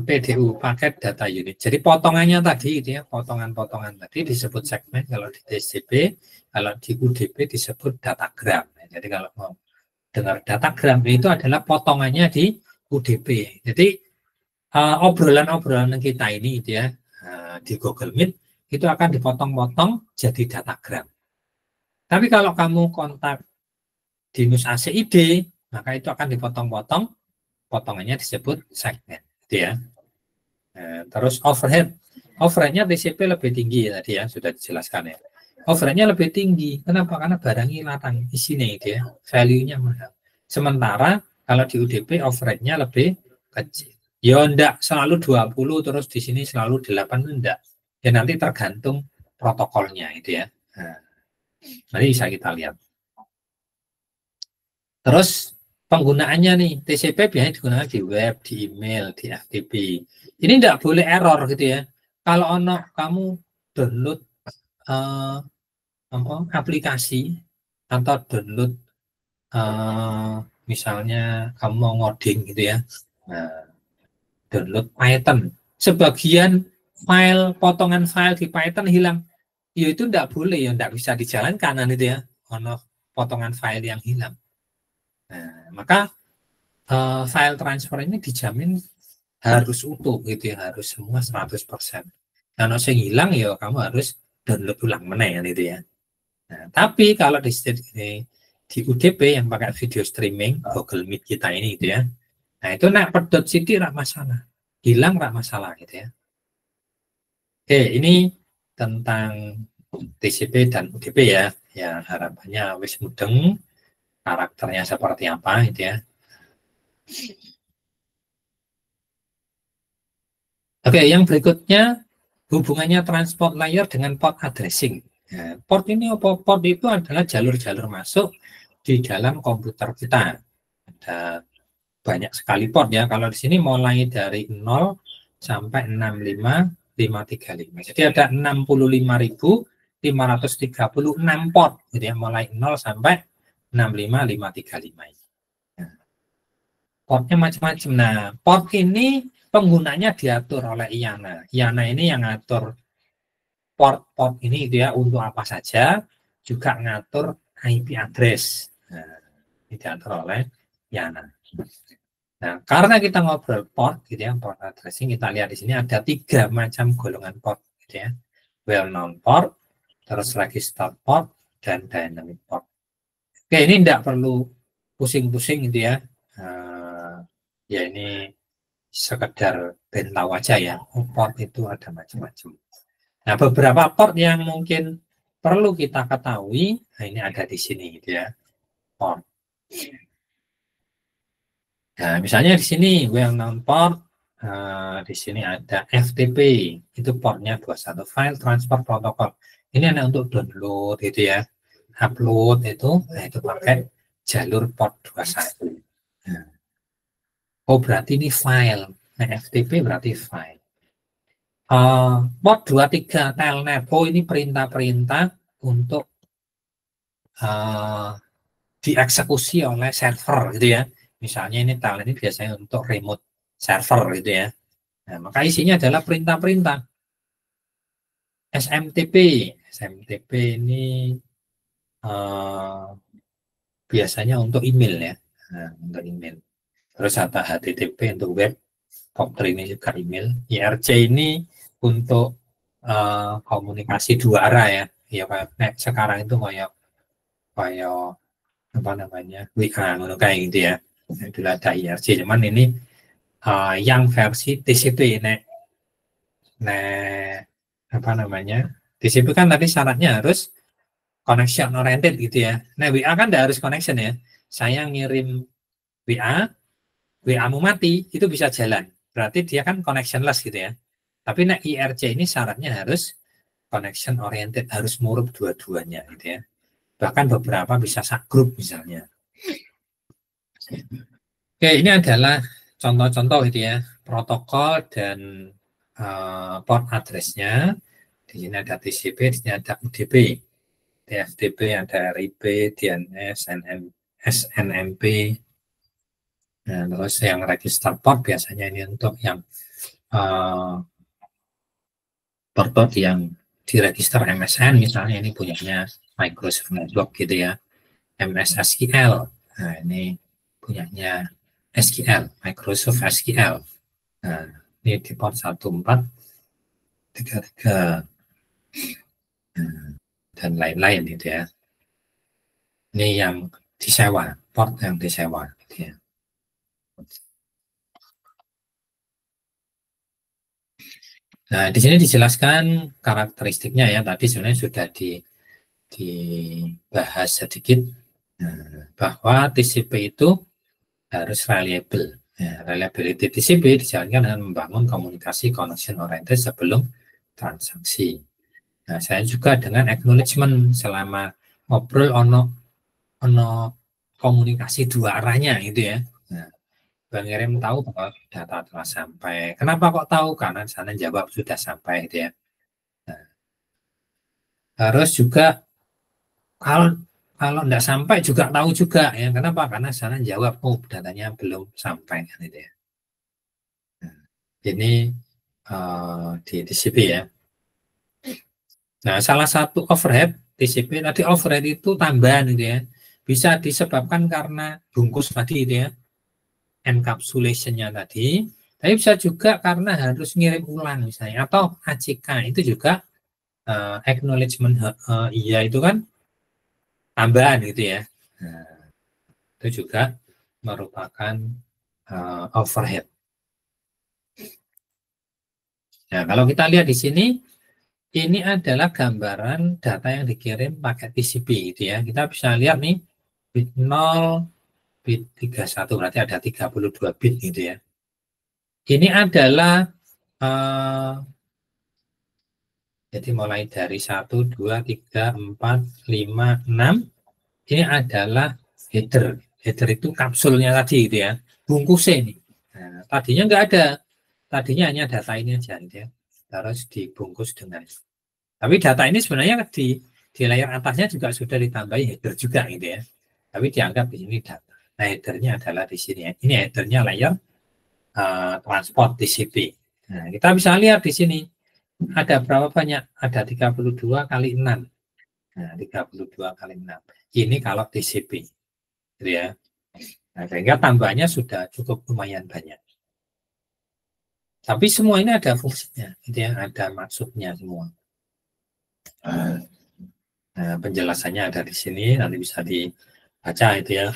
PDU, paket data unit. Jadi potongannya tadi, gitu ya, potongan-potongan tadi disebut segmen. Kalau di TCP, kalau di UDP disebut datagram. Jadi kalau mau dengar datagram itu adalah potongannya di UDP. Jadi obrolan-obrolan kita ini, gitu ya, di Google Meet itu akan dipotong-potong jadi datagram. Tapi kalau kamu kontak di NUS ACID, maka itu akan dipotong-potong, potongannya disebut segmen, gitu ya. Nah, terus overheadnya TCP lebih tinggi tadi ya, sudah dijelaskan ya. Overheadnya lebih tinggi, kenapa? Karena barangnya latang isinya itu ya, value-nya mahal. Sementara kalau di UDP overheadnya lebih kecil. Ya enggak selalu 20 terus di sini selalu 8, enggak. Ya nanti tergantung protokolnya itu ya. Nah, nanti bisa kita lihat. Terus penggunaannya nih, TCP biasanya digunakan di web, di email, di FTP. Ini tidak boleh error gitu ya. Kalau ono kamu download aplikasi atau download misalnya kamu mau ngoding gitu ya, nah, download Python, sebagian file potongan file di Python hilang, ya itu tidak boleh ya, tidak bisa dijalankan itu ya, ono potongan file yang hilang. Nah, maka file transfer ini dijamin harus utuh gitu ya, harus semua 100%. Kalau yang hilang ya kamu harus download ulang meneh gitu ya. Nah, tapi kalau di UDP yang pakai video streaming Google Meet kita ini gitu ya. Nah, itu nak pedot sidik rak masalah. Hilang rak masalah gitu ya. Oke, ini tentang TCP dan UDP ya. Ya, harapannya wis mudeng, karakternya seperti apa gitu ya. Oke, yang berikutnya hubungannya transport layer dengan port addressing. Nah, port ini apa? Port itu adalah jalur-jalur masuk di dalam komputer kita. Ada banyak sekali port ya. Kalau di sini mulai dari 0 sampai 65535. Jadi ada 65.536 port. Jadi ya, mulai 0 sampai 65535. Nah, portnya macam-macam. Nah, port ini penggunanya diatur oleh IANA. IANA ini yang ngatur port ini dia untuk apa saja, juga ngatur IP address. Nah, ini diatur oleh IANA. Nah, karena kita ngobrol port, gitu ya, port addressing, kita lihat di sini ada 3 macam golongan port, gitu ya, well known port, terus register port, dan dynamic port. Oke, ini tidak perlu pusing-pusing gitu ya. Ya ini sekedar tahu aja ya, port itu ada macam-macam. Nah, beberapa port yang mungkin perlu kita ketahui, nah ini ada di sini gitu ya, port. Nah, misalnya di sini well known port, di sini ada FTP, itu portnya 21, file transfer protocol. Ini ada untuk download gitu ya, upload itu, nah itu pakai jalur port 21. Nah, oh berarti ini file, nah FTP berarti file. Port 23 telnet, oh ini perintah-perintah untuk dieksekusi oleh server gitu ya. Misalnya ini telnet ini biasanya untuk remote server gitu ya. Nah, maka isinya adalah perintah-perintah. SMTP. SMTP ini biasanya untuk email ya. Nah, untuk email. Terus ada HTTP untuk web. POP3 ini juga email. IRC ini untuk komunikasi 2 arah ya. Ya kayak sekarang itu kayak apa namanya WA kayak gitu ya. Dulu ada IRC, cuman ini yang versi TCP apa namanya, TCP kan tadi syaratnya harus connection oriented gitu ya. Nah WA kan tidak harus connection ya. Saya ngirim WA, WA-mu mati itu bisa jalan. Berarti dia kan connectionless gitu ya. Tapi IRC ini syaratnya harus connection oriented, harus murup dua-duanya gitu ya. Bahkan beberapa bisa subgroup misalnya. Oke, ini adalah contoh-contoh gitu ya, protokol dan port address-nya. Di sini ada TCP, di sini ada UDP, TFTP, ada RIP, DNS, SNMP. Nah, terus yang register port biasanya ini untuk yang port yang diregister MSN, misalnya ini punyanya Microsoft Network gitu ya, MS SQL. Nah, ini punyanya SQL, Microsoft SQL. Nah, ini di port 1433 dan lain-lain gitu ya. Ini yang disewa, port yang disewa gitu ya. Nah, di sini dijelaskan karakteristiknya ya, tadi sebenarnya sudah dibahas sedikit, bahwa TCP itu harus reliable. Ya, reliability TCP dijalankan dengan membangun komunikasi connection oriented sebelum transaksi. Nah, saya juga dengan acknowledgement selama ngobrol ono komunikasi dua arahnya gitu ya. Nah, pengirim tahu bahwa data telah sampai. Kenapa kok tahu? Karena sana jawab sudah sampai gitu ya. Nah, harus juga kalau kalau tidak sampai juga tahu juga ya. Kenapa? Karena sana jawab datanya belum sampai kan gitu ya. Nah, ini di TCP ya. Nah, salah satu overhead TCP tadi, overhead itu tambahan gitu ya. Bisa disebabkan karena bungkus tadi gitu ya, encapsulation-nya tadi, tapi bisa juga karena harus ngirim ulang misalnya, atau ACK itu juga acknowledgement iya itu kan tambahan gitu ya. Nah, itu juga merupakan overhead. Nah, kalau kita lihat di sini, ini adalah gambaran data yang dikirim pakai TCP gitu ya. Kita bisa lihat nih, bit 0, bit 31, berarti ada 32 bit gitu ya. Ini adalah jadi mulai dari 1, 2, 3, 4, 5, 6. Ini adalah header. Header itu kapsulnya tadi gitu ya. Bungkusnya ini. Nah, tadinya enggak ada. Tadinya hanya data ini aja gitu ya. Terus dibungkus dengan. Tapi data ini sebenarnya di layar atasnya juga sudah ditambahi header juga gitu ya. Tapi dianggap di sini data. Nah, headernya adalah di sini ya. Ini headernya layar transport TCP. Nah, kita bisa lihat di sini ada berapa banyak? Ada 32 kali 6. Nah, 32 kali 6. Ini kalau TCP. Gitu ya. Nah, sehingga tambahnya sudah cukup lumayan banyak. Tapi semua ini ada fungsinya, gitu ya, ada maksudnya semua. Nah, penjelasannya ada di sini, nanti bisa dibaca itu ya.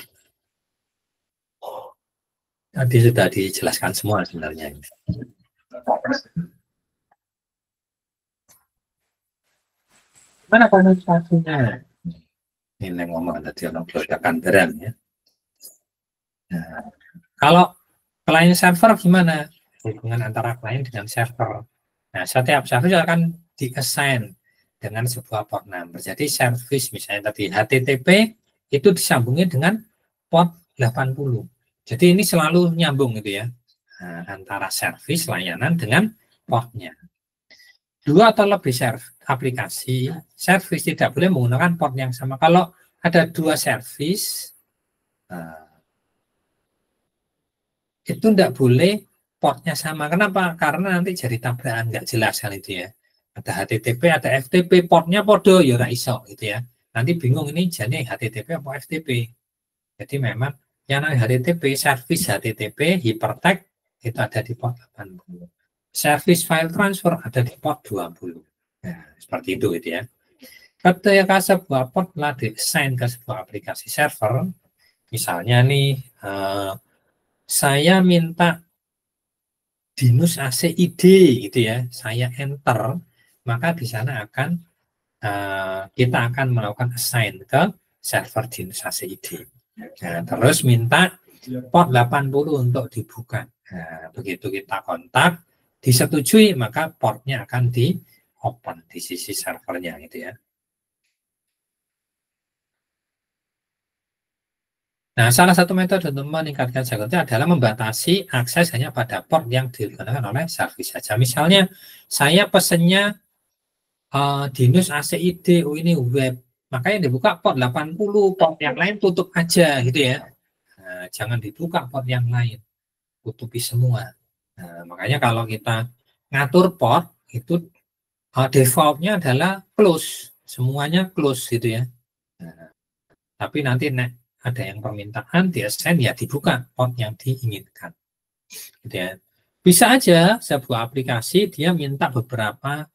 Tadi sudah dijelaskan semua sebenarnya. Mana komunikasinya? Ini ngomong tadi orang ledakan barang ya. Nah, kalau client server gimana? Hubungan antara client dengan server. Nah, setiap server akan di-assign dengan sebuah port number. Jadi service misalnya tadi HTTP itu disambungin dengan port 80. Jadi ini selalu nyambung gitu ya. Nah, antara service layanan dengan portnya. Dua atau lebih aplikasi service tidak boleh menggunakan port yang sama. Kalau ada dua service, itu tidak boleh portnya sama. Kenapa? Karena nanti jadi tabrakan, nggak jelas kan itu ya. Ada HTTP, ada FTP, portnya podo, ya nggak iso gitu ya. Nanti bingung ini jadi HTTP atau FTP. Jadi memang yang namanya HTTP, service HTTP, hypertext itu ada di port 80. Service file transfer ada di port 20. Nah, seperti itu gitu ya. Ketika sebuah port telah di-assign ke sebuah aplikasi server, misalnya nih, saya minta Dinus ACID gitu ya, saya enter, maka di sana akan kita akan melakukan assign ke server Dinus ACID. Nah, terus minta port 80 untuk dibuka. Nah, begitu kita kontak, disetujui, maka portnya akan di open di sisi servernya gitu ya. Nah, salah satu metode untuk meningkatkan security adalah membatasi akses hanya pada port yang digunakan oleh service saja. Misalnya, saya pesennya Dinus ACID, ini web, maka yang dibuka port 80, port yang lain tutup aja gitu ya. Nah, jangan dibuka port yang lain, tutupi semua. Nah, makanya kalau kita ngatur port, itu defaultnya adalah close, semuanya close gitu ya. Nah, tapi nanti ada yang permintaan di assign ya dibuka port yang diinginkan gitu ya. Bisa aja sebuah aplikasi dia minta beberapa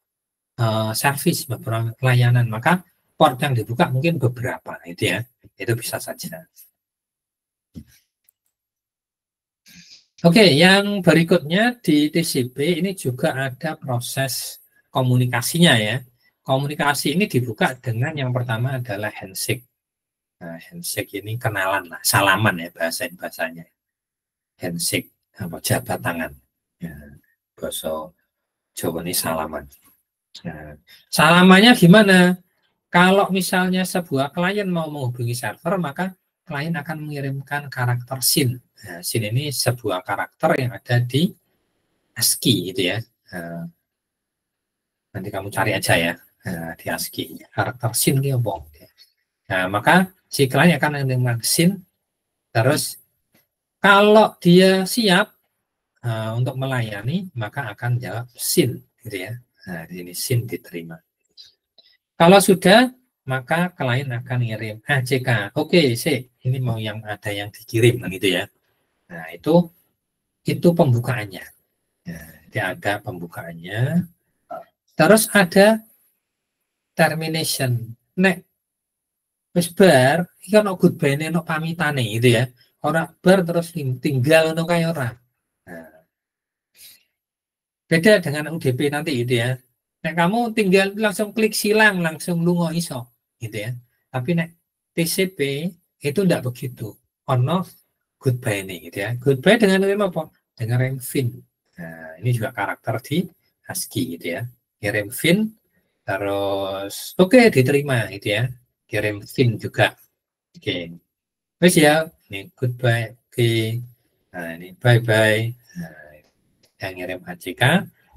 service, beberapa layanan, maka port yang dibuka mungkin beberapa itu ya, itu bisa saja. Oke, yang berikutnya di TCP ini juga ada proses komunikasinya ya. Komunikasi ini dibuka dengan yang pertama adalah handshake. Nah, handshake ini kenalan lah, salaman ya bahasanya. Handshake apa jabat tangan. Ya, bahasa Jawa ini salaman. Nah, salamannya gimana? Kalau misalnya sebuah klien mau menghubungi server, maka klien akan mengirimkan karakter SYN. Nah, SYN ini sebuah karakter yang ada di ASCII gitu ya. Nah, nanti kamu cari aja ya di ASCII. Karakter SYN ini apa? Nah, maka si klien akan mengirimkan SYN. Terus kalau dia siap untuk melayani, maka akan jawab SYN gitu ya. Nah, di sini SYN diterima. Kalau sudah, maka klien akan ngirim ACK. Oke, sih, ini mau yang ada yang dikirim gitu ya. Nah, itu pembukaannya. Nah, dia ada pembukaannya. Terus ada termination. Nek wis bar, iki ono goodbye-ne ono pamitane gitu ya. Ora bar terus tinggal ono kaya ora. Nah, beda dengan UDP nanti gitu ya. Nek kamu tinggal langsung klik silang, langsung lunga iso gitu ya. Tapi nek TCP itu enggak begitu. Ono goodbye nih gitu ya. Goodbye dengan ngirim apa? Dengan rem fin. Nah, ini juga karakter di ASCII gitu ya. Kirim fin terus oke diterima gitu ya. Kirim fin juga. Oke. Terus ya, ini goodbye. Oke. Nah, ini bye bye. Nah, yang ngirim ACK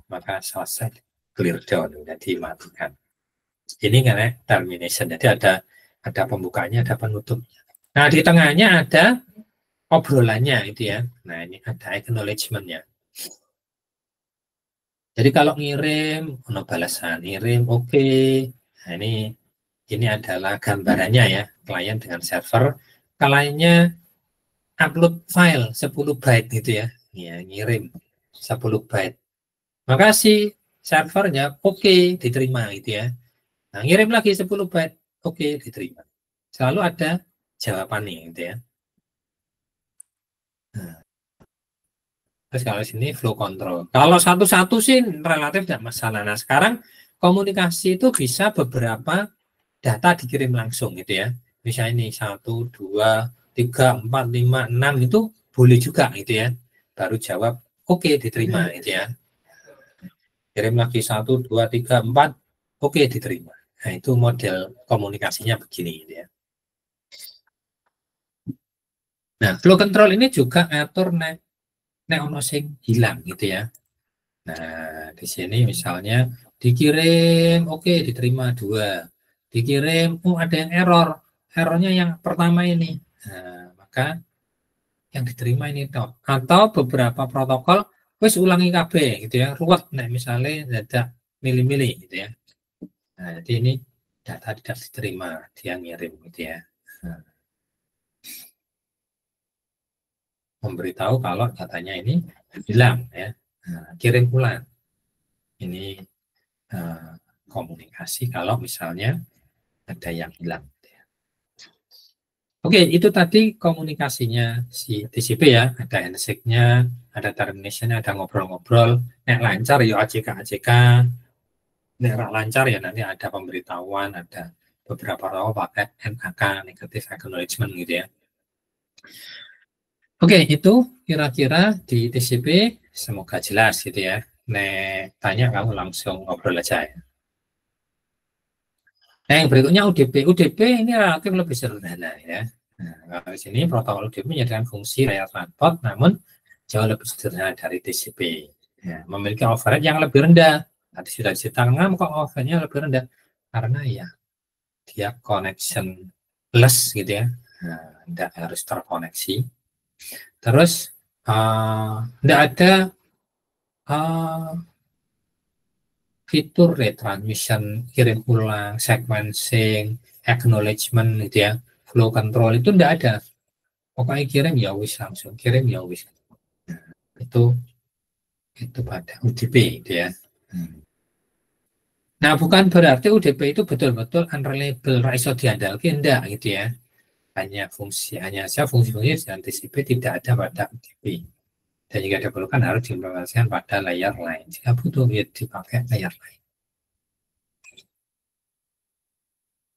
maka selesai clear down sudah dimatikan. Ini karena termination. Jadi ada pembukanya, ada penutupnya. Nah, di tengahnya ada obrolannya itu ya. Nah, ini ada acknowledgement-nya. Jadi kalau ngirim, ono balasan, ngirim, oke. Nah, ini adalah gambarannya ya, klien dengan server. Kliennya upload file 10 byte gitu ya. Ya, ngirim 10 byte. Maka si servernya oke, diterima gitu ya. Nah, ngirim lagi 10 byte, oke, diterima. Selalu ada jawabannya gitu ya. Nah, terus kalau sini flow control. Kalau satu-satu sih relatif tidak masalah. Nah, sekarang komunikasi itu bisa beberapa data dikirim langsung gitu ya. Misalnya ini 1, 2, 3, 4, 5, 6 itu boleh juga gitu ya. Baru jawab oke diterima gitu ya. Kirim lagi 1, 2, 3, 4, oke diterima. Nah, itu model komunikasinya begini gitu ya. Nah, flow control ini juga ngatur nek ono sing hilang gitu ya. Nah, di sini misalnya dikirim, oke, diterima 2. Dikirim, ada yang error. Errornya yang pertama ini. Nah, maka yang diterima ini toh. Atau beberapa protokol, wis ulangi KB gitu ya. Ruwet, nah misalnya ada milih-milih gitu ya. Nah, jadi ini data tidak diterima, dia ngirim gitu ya. Nah, memberitahu kalau datanya ini hilang ya. Nah, kirim ulang. Ini komunikasi kalau misalnya ada yang hilang. Oke, itu tadi komunikasinya si TCP ya, ada handshake-nya, ada termination, ada ngobrol-ngobrol. Nek lancar ya ACK, nek rak lancar ya nanti ada pemberitahuan, ada beberapa row pakai NAK, negative acknowledgement gitu ya. Oke, itu kira-kira di TCP semoga jelas gitu ya. Nek tanya kamu langsung ngobrol aja ya. Nah, yang berikutnya UDP. UDP ini relatif lebih sederhana ya. Nah, kalau di sini protokol UDP menyediakan fungsi layar transport, namun jauh lebih sederhana dari TCP. Ya, memiliki overhead yang lebih rendah. Tadi sudah diceritakan kok overheadnya lebih rendah karena ya dia connection plus gitu ya. Nah, tidak harus terkoneksi. Terus tidak ada fitur retransmission, kirim ulang, sequencing, acknowledgement gitu ya, flow control itu tidak ada. Pokoknya kirim ya wis, langsung kirim ya wis. Itu pada UDP gitu ya. Nah, bukan berarti UDP itu betul-betul unreliable, iso diandalkan, enggak gitu ya. Hanya saja fungsi-fungsi dan TCP tidak ada pada UDP. Dan jika diperlukan harus diimplementasikan pada layar lain. Jika butuh ya dipakai layar lain.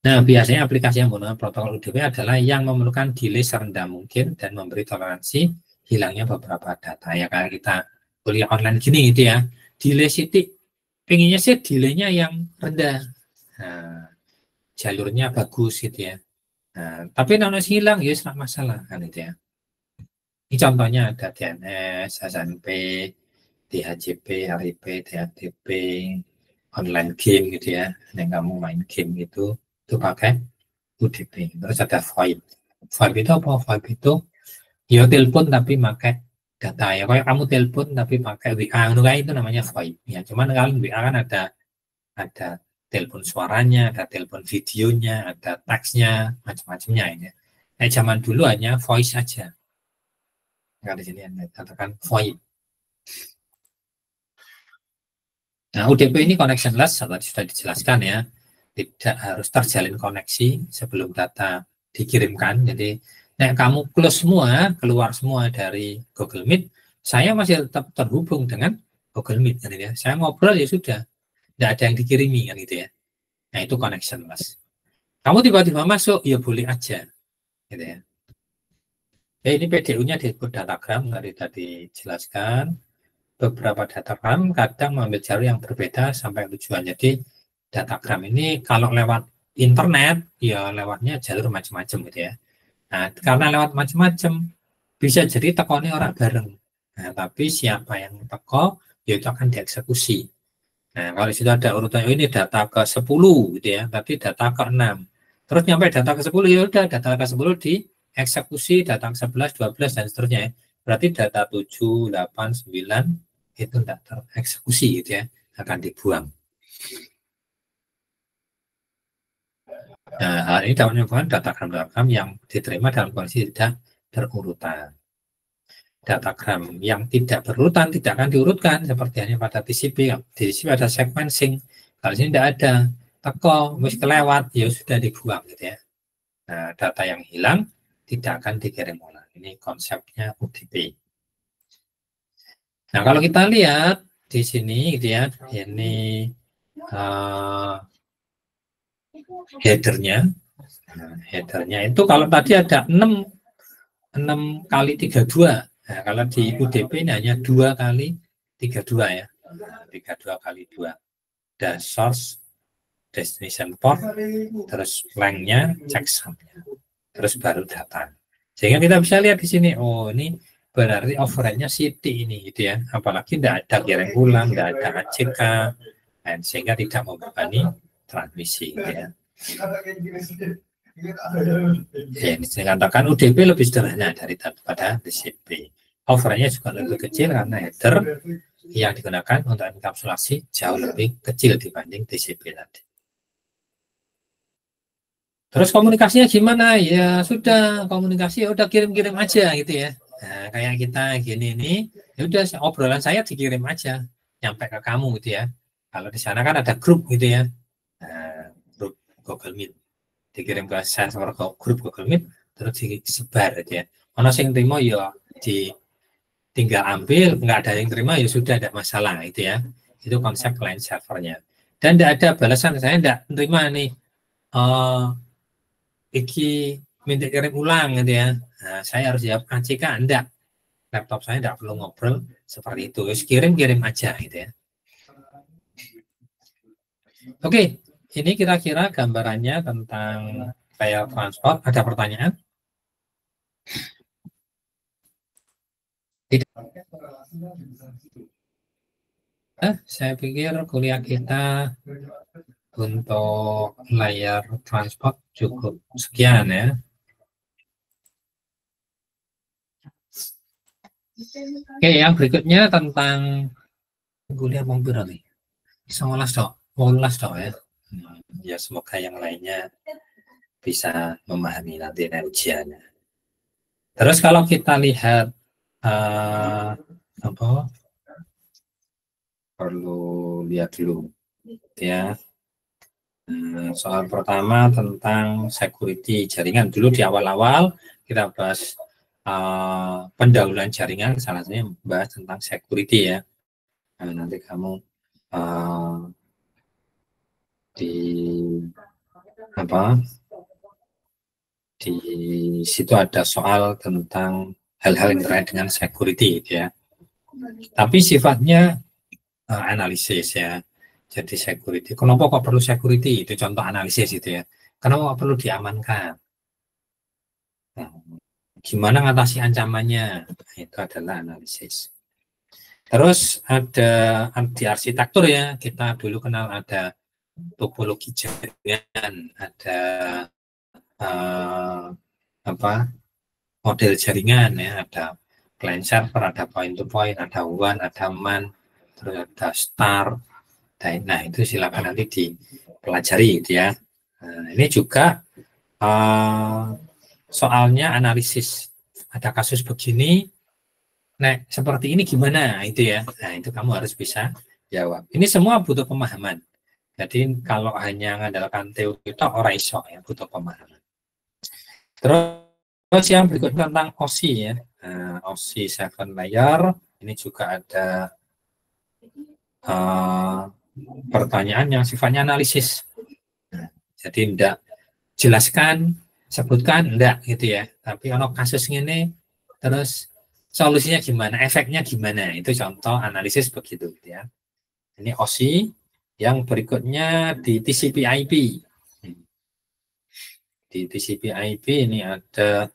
Nah, biasanya aplikasi yang menggunakan protokol UDP adalah yang memerlukan delay serendah mungkin dan memberi toleransi hilangnya beberapa data. Ya kayak kita kuliah online gini gitu ya. Delay sitik, pengennya sih delaynya yang rendah. Nah, jalurnya bagus gitu ya. Nah, tapi kalau hilang ya tidak masalah kan itu ya. Ini contohnya ada DNS, SNP, DHCP, HIP, DHCP, online game gitu ya. Yang kamu main game itu pakai UDP. Terus ada VoIP. VoIP itu apa? VoIP itu ya telepon tapi pakai data ya. Kayak kamu telepon tapi pakai WA, itu namanya VoIP. Ya, cuman kalau WA kan ada telepon suaranya, ada telepon videonya, ada teksnya, macam-macamnya ini. Nah, zaman dulu hanya voice saja. Nah, di sini Anda katakan VoIP. Nah, UDP ini connectionless, tadi sudah dijelaskan ya. Tidak harus terjalin koneksi sebelum data dikirimkan. Jadi, nah kamu close semua, keluar semua dari Google Meet, saya masih tetap terhubung dengan Google Meet. Gitu ya. Saya ngobrol ya sudah, tidak ada yang dikirimi kan gitu ya. Nah, itu connectionless. Kamu tiba-tiba masuk, ya boleh aja. Gitu ya. Ya, ini PDU-nya disebut datagram, tadi dijelaskan. Beberapa datagram kadang mengambil jalur yang berbeda sampai tujuan. Jadi datagram ini kalau lewat internet ya lewatnya jalur macam-macam gitu ya. Nah, karena lewat macam-macam bisa jadi tekonnya orang bareng. Nah, tapi siapa yang teko ya itu akan dieksekusi. Nah, kalau sudah ada urutan ini data ke 10 gitu ya, tapi data ke 6. Terus nyampe data ke 10 ya udah data ke 10 dieksekusi, data ke 11, 12 dan seterusnya ya. Berarti data 7, 8, 9 itu tidak tereksekusi gitu ya, akan dibuang. Nah, hal ini dapat menyebabkan datagram yang diterima dalam kondisi tidak berurutan. Datagram yang tidak berurutan tidak akan diurutkan seperti hanya pada TCP. TCP ada sequencing. Kalau ini tidak ada, teko, wis kelewat, ya sudah dibuang gitu ya. Nah, data yang hilang tidak akan dikirim ulang. Ini konsepnya UDP. Nah, kalau kita lihat di sini gitu ya, ini headernya. Nah, headernya itu kalau tadi ada 6 kali 32. Nah, kalau di UDP ini hanya 2 kali 32 ya. 32 kali 2. Ada source, destination port, terus length-nya, checksum-nya. Terus baru data. Sehingga kita bisa lihat di sini, oh ini berarti overhead-nya CT ini gitu ya. Apalagi tidak ada kirim ulang, tidak ada ACK, dan sehingga tidak membebani transmisi gitu ya. Ya, ini dikatakan UDP lebih sederhana daripada TCP. Overhead-nya juga lebih kecil karena header yang digunakan untuk enkapsulasi jauh lebih kecil dibanding TCP tadi. Terus komunikasinya gimana? Ya sudah, komunikasi ya udah kirim-kirim aja gitu ya. Nah, kayak kita gini nih, ya udah obrolan saya dikirim aja nyampe ke kamu gitu ya. Kalau di sana kan ada grup gitu ya. Nah, grup Google Meet dikirim ke server grup Google Meet terus disebar aja. Ono sing trimo ya tinggal ambil, nggak ada yang terima ya sudah, ada masalah itu ya. Itu konsep client servernya. Dan tidak ada balasan, saya tidak terima nih iki minta kirim ulang gitu ya. Nah, saya harus jawab ACK, enggak. Laptop saya tidak perlu ngobrol seperti itu. Kirim aja gitu ya. Oke, ini kira-kira gambarannya tentang file transport. Ada pertanyaan? Tidak. Saya pikir kuliah kita untuk layar transport cukup sekian ya. Oke, yang berikutnya tentang kuliah mau berapa nih? 19 dok, 18 dok ya. Ya semoga yang lainnya bisa memahami nanti ujiannya. Terus kalau kita lihat apa? Perlu lihat dulu ya. Soal pertama tentang security jaringan. Dulu di awal-awal kita bahas pendahuluan jaringan, salah satunya bahas tentang security ya. Nah, nanti kamu di apa? Di situ ada soal tentang hal-hal yang terkait dengan security ya. Tapi sifatnya analisis ya. Jadi security. Kenapa kok perlu security? Itu contoh analisis itu ya. Kenapa kok perlu diamankan? Nah, gimana ngatasi ancamannya? Nah, itu adalah analisis. Terus ada di arsitektur ya. Kita dulu kenal ada topologi jaringan, ada apa model jaringan ya, ada client server, ada point to point, ada WAN, ada MAN, terus ada star. Nah itu silakan nanti dipelajari gitu ya. Nah, ini juga soalnya analisis, ada kasus begini, nah seperti ini gimana itu ya. Nah itu kamu harus bisa jawab. Ini semua butuh pemahaman. Jadi kalau hanya mengandalkan teori itu orang iso ya, butuh pemahaman. Terus yang berikutnya tentang OSI ya. Nah, OSI 7 layer ini juga ada pertanyaan yang sifatnya analisis. Nah, jadi tidak jelaskan, sebutkan, enggak gitu ya. Tapi kalau kasus ini terus solusinya gimana, efeknya gimana, itu contoh analisis begitu gitu ya. Ini OSI. Yang berikutnya di TCP/IP. Di TCP/IP ini ada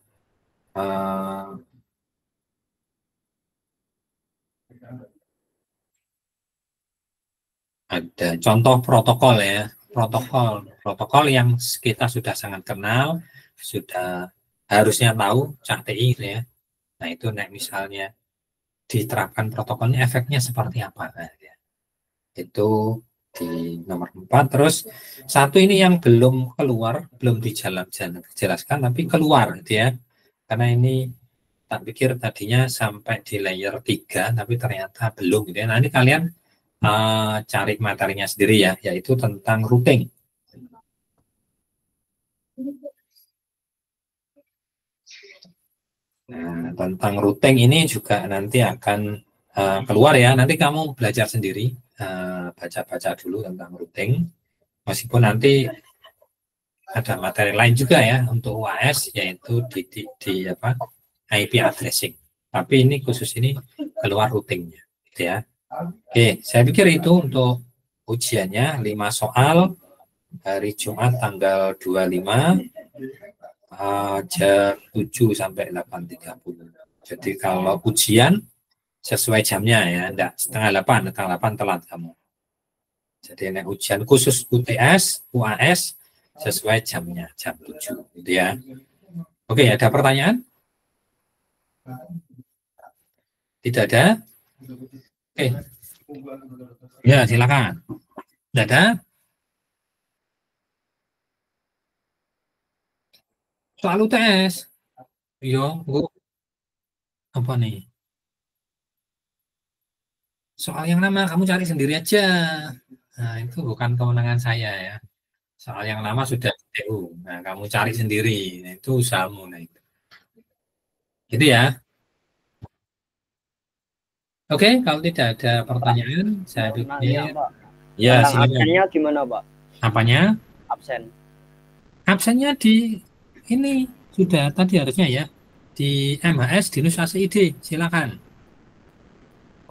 contoh protokol ya, protokol yang kita sudah sangat kenal, sudah harusnya tahu CATI gitu ya. Nah itu misalnya diterapkan protokolnya efeknya seperti apa, nah, ya. Itu di nomor 4. Terus satu ini yang belum keluar, belum dijelaskan tapi keluar gitu ya, karena ini tak pikir tadinya sampai di layer 3 tapi ternyata belum gitu ya. Nah ini kalian cari materinya sendiri ya, yaitu tentang routing. Nah, tentang routing ini juga nanti akan keluar ya. Nanti kamu belajar sendiri, baca-baca dulu tentang routing. Meskipun nanti ada materi lain juga ya untuk UAS, yaitu di apa IP addressing. Tapi ini khusus ini keluar routingnya, gitu ya. Oke, saya pikir itu untuk ujiannya 5 soal hari Jumat tanggal 25 jam 7 sampai 8.30. Jadi kalau ujian sesuai jamnya ya, enggak setengah 8 telat kamu. Jadi ini ujian khusus UTS, UAS sesuai jamnya, jam 7 gitu ya. Oke, ada pertanyaan? Tidak ada? Oke. Ya, silakan. Tidak ada? Soal UTS. Yo, Bu. Apa nih? Soal yang lama kamu cari sendiri aja. Nah, itu bukan kewenangan saya ya. Soal yang lama sudah TU. Nah, kamu cari sendiri. Nah, itu usahamu. Nah, itu. Gitu ya. Oke, kalau tidak ada pertanyaan, saya Nanya, pikir Pak. ya Tentang silakan. absennya gimana, Pak? Apanya? Absen. Absennya di ini sudah tadi harusnya ya di MHS Dinus ACID, silakan.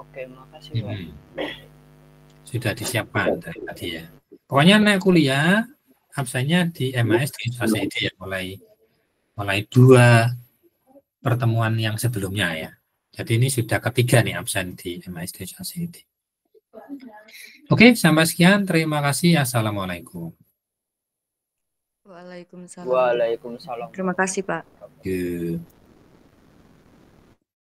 Oke, makasih, Pak. Sudah disiapkan dari tadi ya. Pokoknya naik kuliah absennya di MHS Dinus ACID ya, mulai 2 pertemuan yang sebelumnya ya. Jadi ini sudah ketiga nih absen di MHS Dinus ACID. Oke, sampai sekian. Terima kasih. Assalamualaikum. Waalaikumsalam. Waalaikumsalam. Terima kasih, Pak. Good.